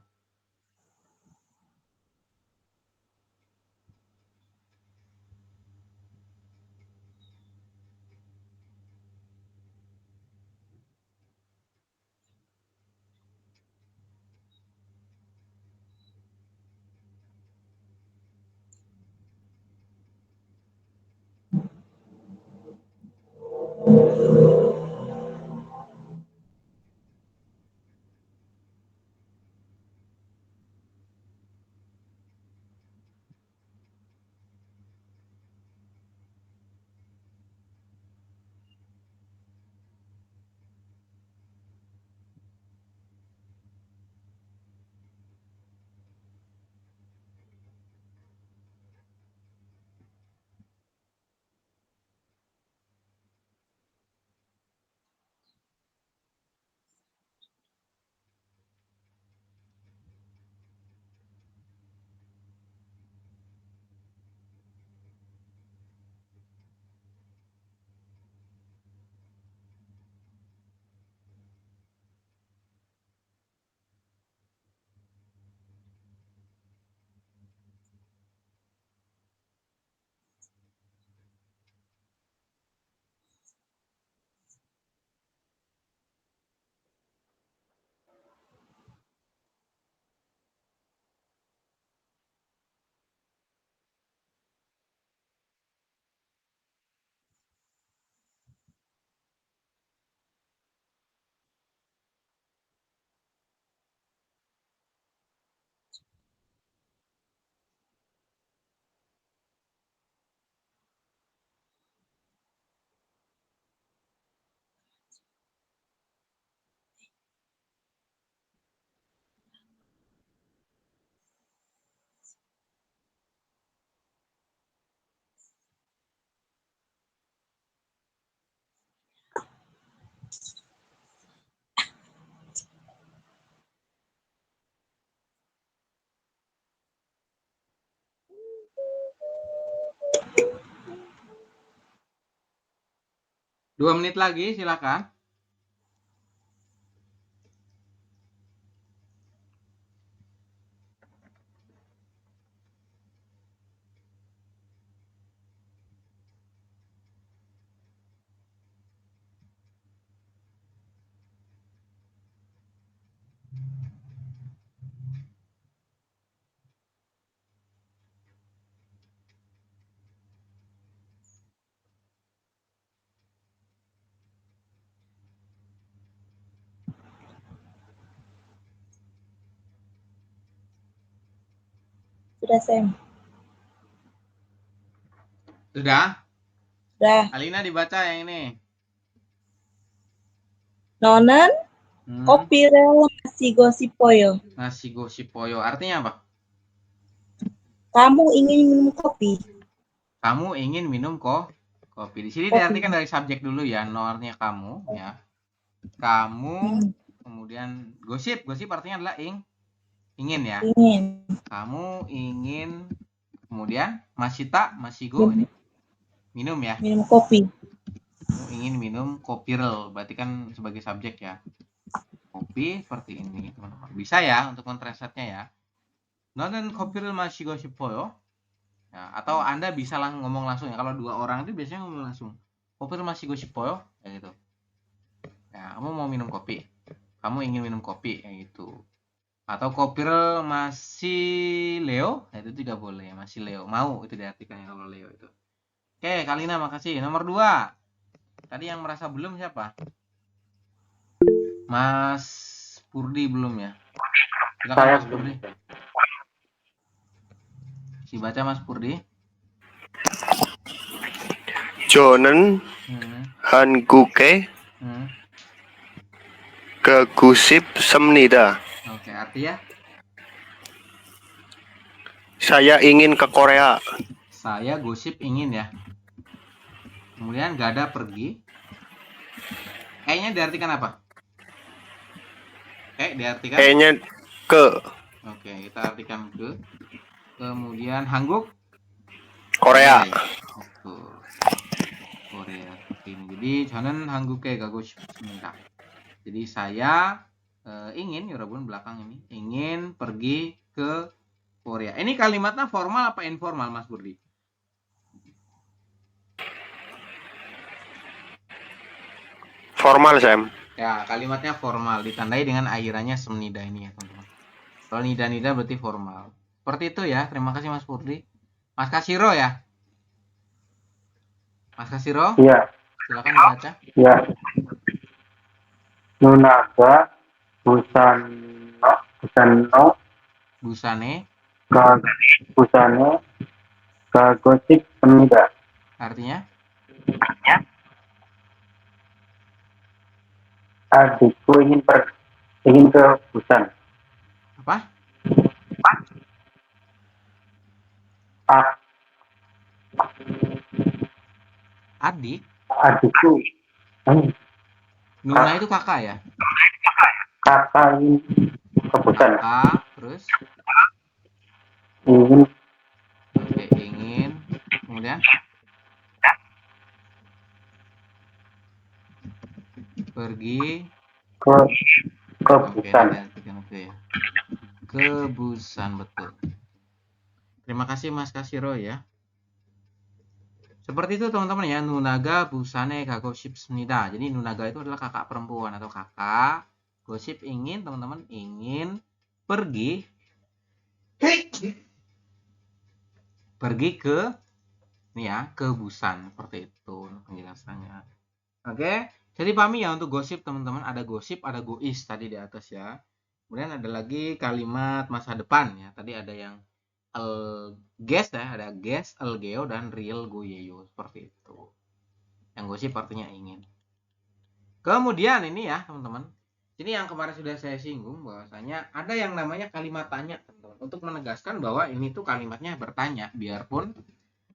2 menit lagi, silakan. Sudah, Sam. Sudah? Sudah. Alina dibaca yang ini. Nonen, kopi rel nasi gosipoyo. Nasi gosipoyo. Artinya apa? Kamu ingin minum kopi? Kamu ingin minum kopi. Di sini Kopi. diartikan dari subjek dulu ya. No-nya kamu ya. Kamu, kemudian gosip. Gosip artinya adalah ingin ya. Ingin. Kamu ingin, kemudian masita, masigo ini minum ya. Minum kopi. Kamu ingin minum kopirel, berarti kan sebagai subjek ya. Kopi seperti ini, teman-teman. Bisa ya untuk mentranslate-nya ya. Nonen kopirel masigo sipoyo. Ya, atau Anda bisa ngomong langsung ya. Kalau 2 orang itu biasanya ngomong langsung. Kopirel masigo sipoyo, kayak gitu. Ya, kamu mau minum kopi. Kamu ingin minum kopi, kayak gitu. Atau kopirel masih Leo, nah, itu juga boleh, masih Leo. Mau itu diartikan kalau Leo itu. Oke, Kalina makasih. Nomor 2. Tadi yang merasa belum siapa? Mas Purdi belum ya? Silakan Saya Mas Purdi. Si baca Mas Purdi. 저는 한국에 가고 싶습니다. Oke, artinya Saya ingin ke Korea. saya gosip ingin ya. Kemudian gak ada pergi. E-nya diartikan apa? Diartikan Kayaknya ke Oke, kita artikan ke. Kemudian Hangguk Korea. Betul. Korea seperti ini. Jadi 저는 한국에 가고 싶습니다. Jadi saya ingin, 여러분 belakang ini, ingin pergi ke Korea. Ini kalimatnya formal apa informal, Mas Burdi? Formal, Sam. Ya, kalimatnya formal, ditandai dengan akhirannya semnida ini ya, teman-teman. Kalau nida-nida berarti formal. Seperti itu ya. Terima kasih Mas Burdi. Mas Kasiro ya? Mas Kasiro? Iya. Silakan dibaca. Iya. Nunaga busano Busane busane gosip semida. artinya? Adikku ingin ke Busan. Apa? Adik? Adikku Nuna itu kakak ya? kakak ingin ke Busan. Kakak, terus? Ingin Oke, ingin. Kemudian? Pergi ke Oke, Busan. oke ya. Ke Busan, betul. Terima kasih Mas Kasiro ya. Seperti itu teman-teman ya. Nunaga busane gosipsnida. Jadi nunaga itu adalah kakak perempuan atau kakak. Gosip ingin, teman-teman, ingin pergi ke ini ya, ke Busan, seperti itu penjelasannya. Oke. Jadi pahami ya untuk gosip teman-teman, ada gosip, ada gois tadi di atas ya. Kemudian ada lagi kalimat masa depan ya. Tadi ada yang guess ya, ada guess, geo dan real goyeyo seperti itu. Yang gosip artinya ingin. Kemudian ini ya teman-teman. Ini yang kemarin sudah saya singgung bahwasanya ada yang namanya kalimat tanya teman-teman. Untuk menegaskan bahwa ini tuh kalimatnya bertanya biarpun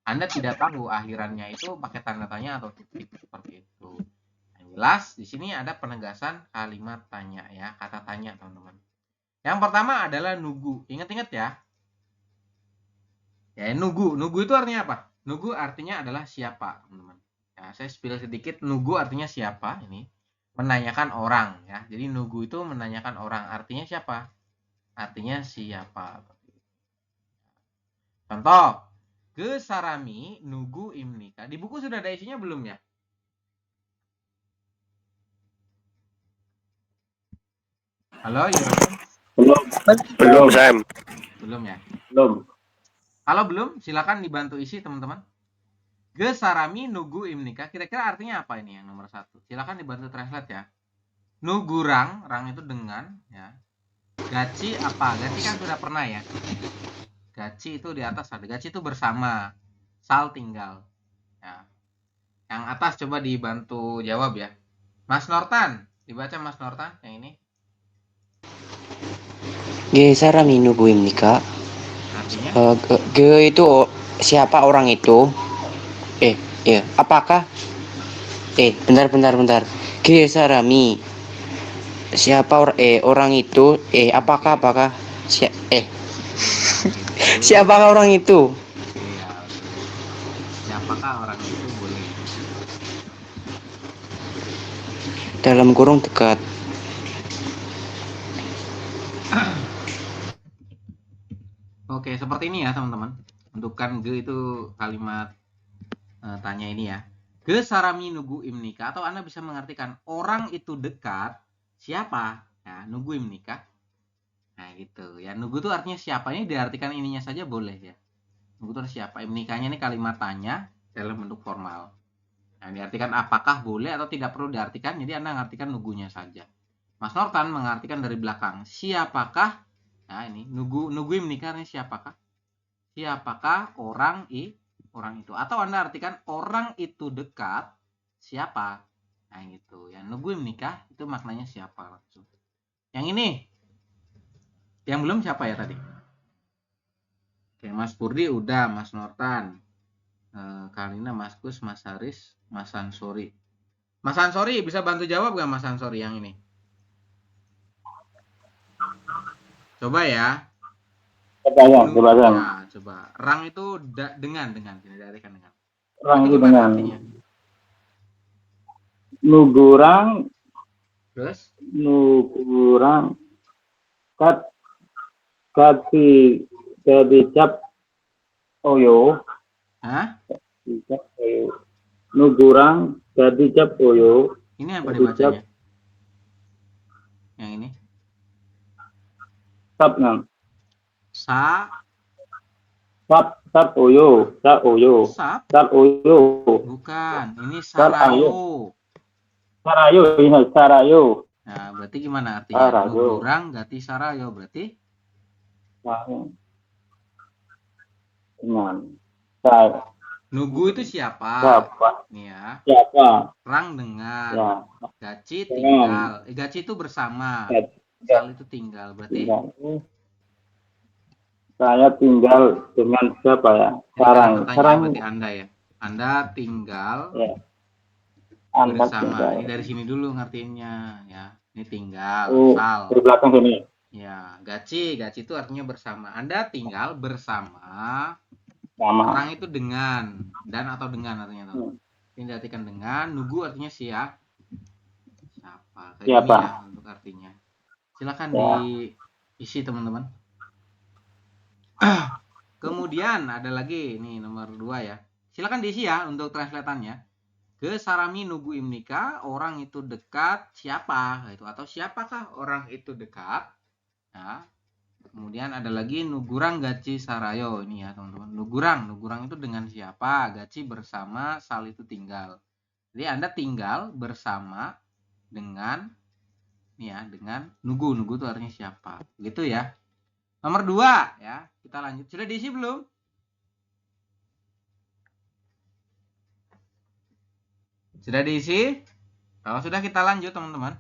Anda tidak tahu akhirannya itu pakai tanda tanya atau titik seperti itu. Jelas di sini ada penegasan kalimat tanya ya, kata tanya teman-teman. Yang pertama adalah nugu. Ingat-ingat ya. Ya, nugu. Nugu itu artinya apa? Nugu artinya adalah siapa, teman-teman. Ya, Nah, saya spill sedikit. Nugu artinya siapa? Ini menanyakan orang ya. Jadi nugu itu menanyakan orang. Artinya siapa? Artinya siapa. Contoh, ke Sarami nugu imnika. Di buku sudah ada isinya belum ya? Halo, Yurun? Belum, Sam. Belum ya? Belum. Kalau belum, silakan dibantu isi teman-teman. Ge Sarami nugu imnika. Kira-kira artinya apa ini yang nomor 1? Silakan dibantu translate ya. Nugurang, rang itu dengan ya. Gaci apa? Gaci kan sudah pernah ya. Gaci itu di atas ada. Gaci itu bersama. Sal tinggal. Ya. Yang atas coba dibantu jawab ya. Mas Nortan, dibaca Mas Nortan yang ini. Ge sarami nugu imnika. Artinya? Ge itu siapa orang itu? Apakah? Bentar. Ge sarami. Siapa orang itu? Apakah? Siapakah orang itu? Iya, betul. Siapakah orang itu boleh. Dalam kurung dekat. Oke, seperti ini ya teman-teman. Bentukan ge itu kalimat tanya ini ya. Ge sarami nugu imnika, atau Anda bisa mengartikan orang itu dekat siapa? Ya, nugu imnika. Nah, gitu. Ya, nugu itu artinya siapa, ini diartikan ininya saja boleh ya. Nugu itu siapa? Imnikanya ini kalimat tanya dalam bentuk formal. Nah, diartikan apakah boleh atau tidak perlu diartikan, jadi Anda mengartikan nugunya saja. Mas Nortan mengartikan dari belakang. Siapakah? Nah, ini nugu imnika ini siapakah? Siapakah orang itu, atau Anda artikan orang itu dekat siapa? Nah, gitu ya. Nugu menikah itu maknanya siapa langsung. Yang ini yang belum siapa ya tadi? Oke, Mas Purdi udah, Mas Nortan, Kalina, Mas Kus, Mas Haris, Mas Ansori. Mas Ansori bisa bantu jawab gak Mas Ansori yang ini? Coba ya. Coba. Ya, coba. Rang itu dengan diartikan dengan. Orang itu Gimana dengan artinya? nugurang Terus? kadicap oyo. Hah? Nugurang kadicap oyo. Ini apa dibacanya? Yang ini? Sap nang. Sap oyo. Sap oyo. Bukan, ini sarayo. Sarayo. Nah, berarti gimana artinya? Sarayo. Nugurang gati sarayo berarti? Dengan saya. Nugu itu siapa? Siapa? Nih ya. Siapa? Rang dengan. Ya. Gaci tinggal. Gaci itu bersama. Sal itu tinggal. Berarti? Saya tinggal dengan siapa ya? Sarang. Berarti Anda ya. Anda tinggal Ya. Anda bersama. tinggal. Ini dari sini dulu ngertiinnya ya. Ini tinggal. Sal. Di belakang sini. Ya, gaci itu artinya bersama. Anda tinggal bersama. Sama. Orang itu dengan dan atau dengan artinya tuh. Ini diartikan dengan. Nugu artinya siapa? Kayak Siapa? ini ya untuk artinya. Silakan diisi teman-teman. Kemudian ada lagi nih nomor 2 ya. Silakan diisi ya untuk translatannya. Ke sarami nugu imnika, orang itu dekat siapa? Itu atau siapakah orang itu dekat? Nah, kemudian ada lagi nugurang gaci sarayo ini ya teman-teman. Nugurang itu dengan siapa? Gaci bersama, sal itu tinggal. Jadi Anda tinggal bersama dengan dengan nugu itu artinya siapa? Gitu ya. Nomor 2 ya. Kita lanjut. Sudah diisi belum? Sudah diisi? Kalau sudah kita lanjut teman-teman.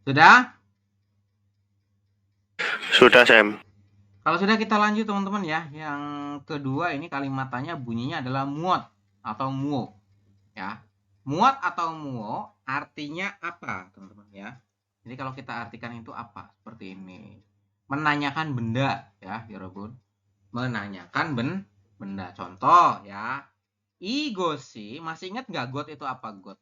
Sudah? Sudah, Sam. Kalau sudah kita lanjut teman-teman ya. Yang kedua ini kalimat tanya bunyinya adalah muot atau muo. Ya. Muot atau muo artinya apa, teman-teman ya? Jadi kalau kita artikan itu apa? Seperti ini. Menanyakan benda ya, Yorobun. Menanyakan benda. Contoh ya. Igoshi, masih ingat nggak got itu apa got?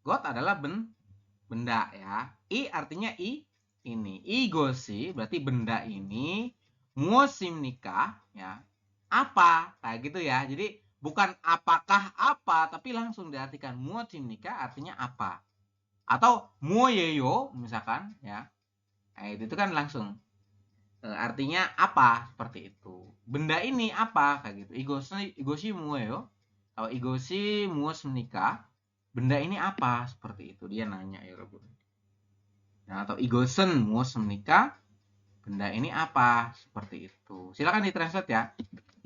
Got adalah benda ya. I artinya ini. Igoshi berarti benda ini. Musim nikah ya. Apa? Kayak gitu ya. Jadi bukan apakah apa, tapi langsung diartikan musim nikah artinya apa. Atau muoyeyo misalkan ya. Nah, itu kan langsung artinya apa seperti itu. Benda ini apa kayak gitu. Igoshi muoyo. Kalau igoshi muos menikah, benda ini apa seperti itu. Dia nanya ya Robun. Nah, atau igosen muos menikah, benda ini apa seperti itu. Silakan ditranslate ya.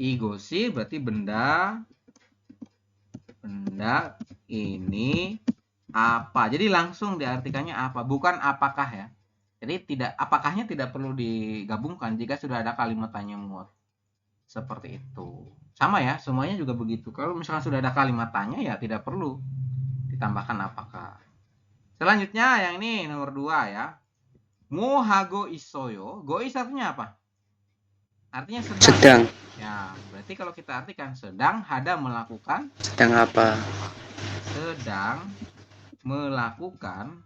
Igoshi berarti benda ini apa. Jadi langsung diartikannya apa, bukan apakah ya. Jadi apakahnya tidak perlu digabungkan jika sudah ada kalimat tanya muot. Seperti itu. Sama ya, semuanya juga begitu. Kalau misalkan sudah ada kalimat tanya ya tidak perlu ditambahkan apakah. Selanjutnya yang ini nomor 2 ya. Mohago isoyo. Gois artinya apa? Artinya sedang. Ya, berarti kalau kita artikan sedang, hada melakukan. Sedang apa? Sedang melakukan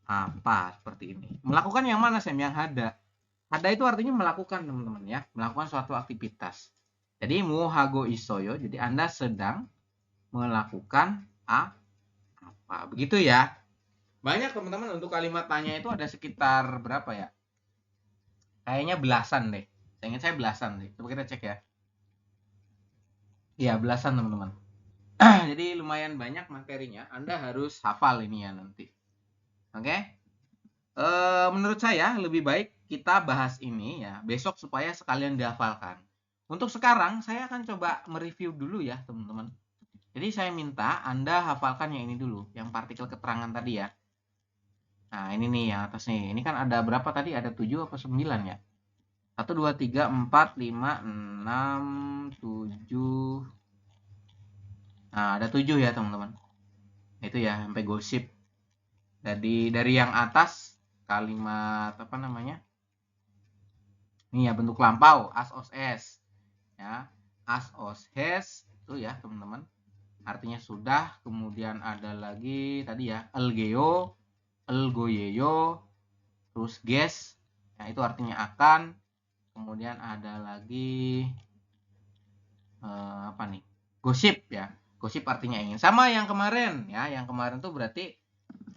apa seperti ini. Melakukan yang mana Sam? Yang hada. Hada itu artinya melakukan teman-teman ya. Melakukan suatu aktivitas. Jadi mohago isoyo. Jadi Anda sedang melakukan apa. Begitu ya. Banyak teman-teman untuk kalimat tanya itu ada sekitar berapa ya? Kayaknya belasan deh. Saya belasan deh. Coba kita cek ya. Iya, belasan teman-teman. Jadi lumayan banyak materinya. Anda harus hafal ini ya nanti. Oke? Menurut saya lebih baik kita bahas ini ya besok supaya sekalian dihafalkan. Untuk sekarang saya akan coba mereview dulu ya teman-teman. Jadi saya minta Anda hafalkan yang ini dulu. Yang partikel keterangan tadi ya. Nah ini nih yang atas nih. Ini kan ada berapa tadi? Ada 7 apa 9 ya? 1, 2, 3, 4, 5, 6, 7. Nah ada 7 ya teman-teman. Itu ya sampai gosip. Dari yang atas kalimat apa namanya? Ini ya bentuk lampau. As os es. Ya. As os hes. Itu ya teman-teman. Artinya sudah. Kemudian ada lagi tadi ya. Elgeo. Elgoyeyo. Terus ges. Nah itu artinya akan. Kemudian ada lagi apa nih? Gosip ya. Gosip artinya ingin. Sama yang kemarin ya. Yang kemarin tuh berarti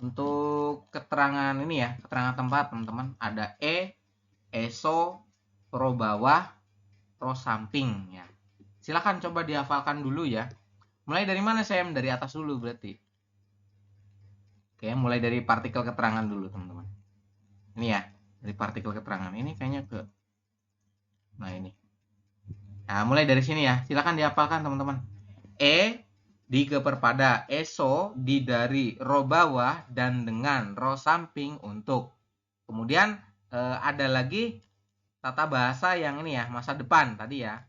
untuk keterangan ini ya. Keterangan tempat teman-teman. Ada eso, ro bawah, ro samping ya. Silakan coba dihafalkan dulu ya. Mulai dari mana Sam? Dari atas dulu berarti. Oke, mulai dari partikel keterangan dulu teman-teman. Ini ya, dari partikel keterangan. Ini kayaknya ke nah ini. Nah, mulai dari sini ya. Silakan dihafalkan teman-teman. Di keperpada, eso di dari ro bawah dan dengan ro samping untuk. Kemudian ada lagi tata bahasa yang ini ya, masa depan tadi ya.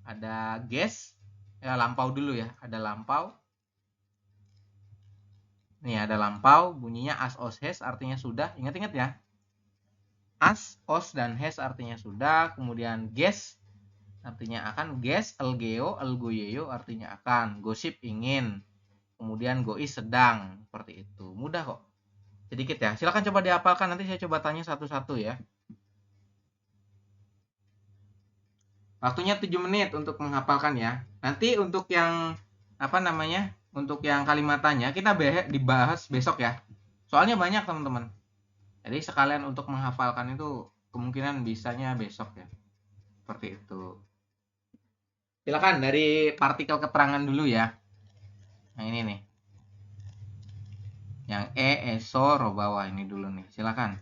Ada ges, ya lampau dulu ya. Ada lampau. Nih ada lampau, bunyinya as os hes artinya sudah. Ingat-ingat ya. As, os, dan hes artinya sudah. Kemudian ges artinya akan. Ges, elgeo, elgoyeyo artinya akan. Gosip ingin. Kemudian gois sedang. Seperti itu. Mudah kok. Sedikit ya. Silakan coba dihafalkan. Nanti saya coba tanya satu-satu ya. Waktunya 7 menit untuk menghafalkan ya. Nanti untuk yang apa namanya? Untuk yang kalimatannya kita dibahas besok ya. Soalnya banyak teman-teman. Jadi sekalian untuk menghafalkan itu kemungkinan bisanya besok ya. Seperti itu. Silakan dari partikel keterangan dulu ya. Yang ini nih. Yang eso, ro bawah ini dulu nih. Silakan.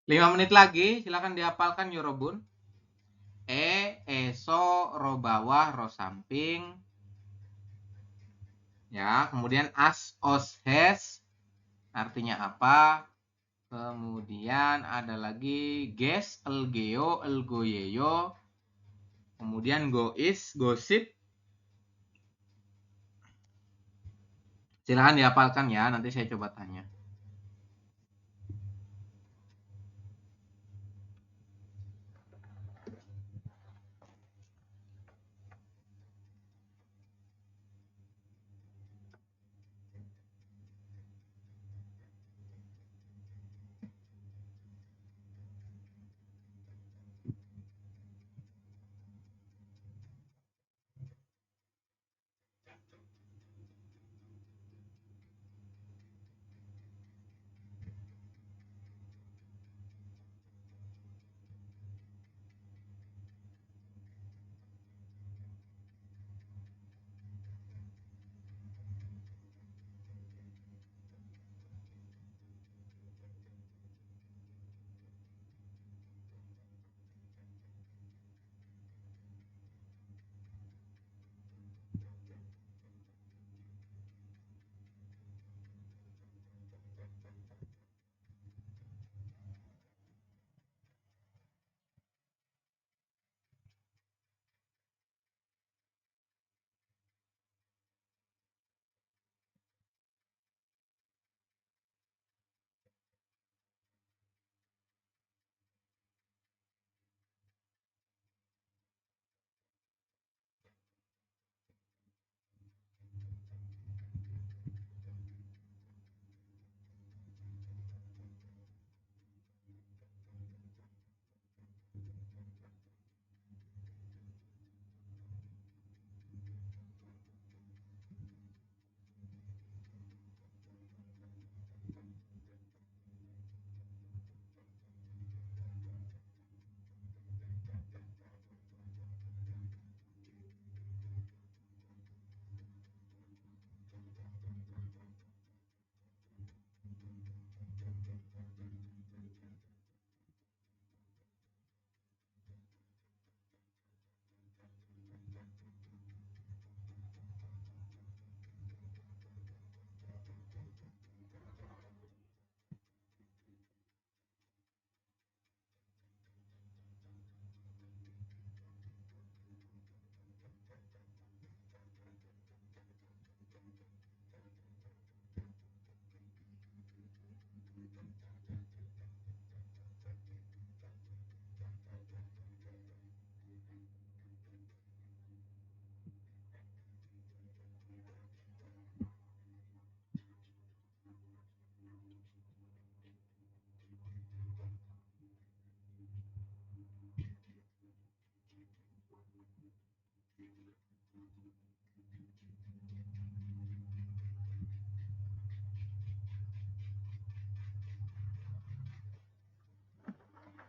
5 menit lagi, silakan dihafalkan Yorobun. Eso, ro bawah, ro samping. Ya, kemudian as, os, hes. Artinya apa? Kemudian ada lagi ges, elgeo, elgoyeyo. Kemudian gois, gosip. Silakan dihafalkan ya, nanti saya coba tanya.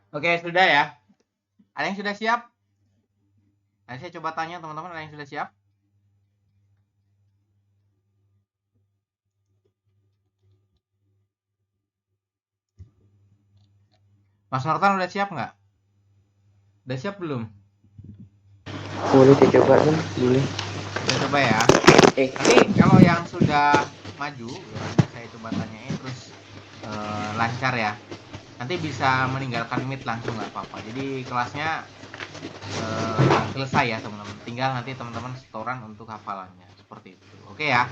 Oke, sudah ya. Ada yang sudah siap? Nah, saya coba tanya teman-teman, ada yang sudah siap? Mas Nortan udah siap nggak? Udah siap belum? Boleh dicoba kan? Boleh. Udah coba ya. Nanti kalau yang sudah maju, ya, saya coba tanyain terus lancar ya. Nanti bisa meninggalkan meet langsung nggak apa-apa. Jadi kelasnya selesai ya teman-teman. Tinggal nanti teman-teman setoran untuk hafalannya seperti itu. Oke ya.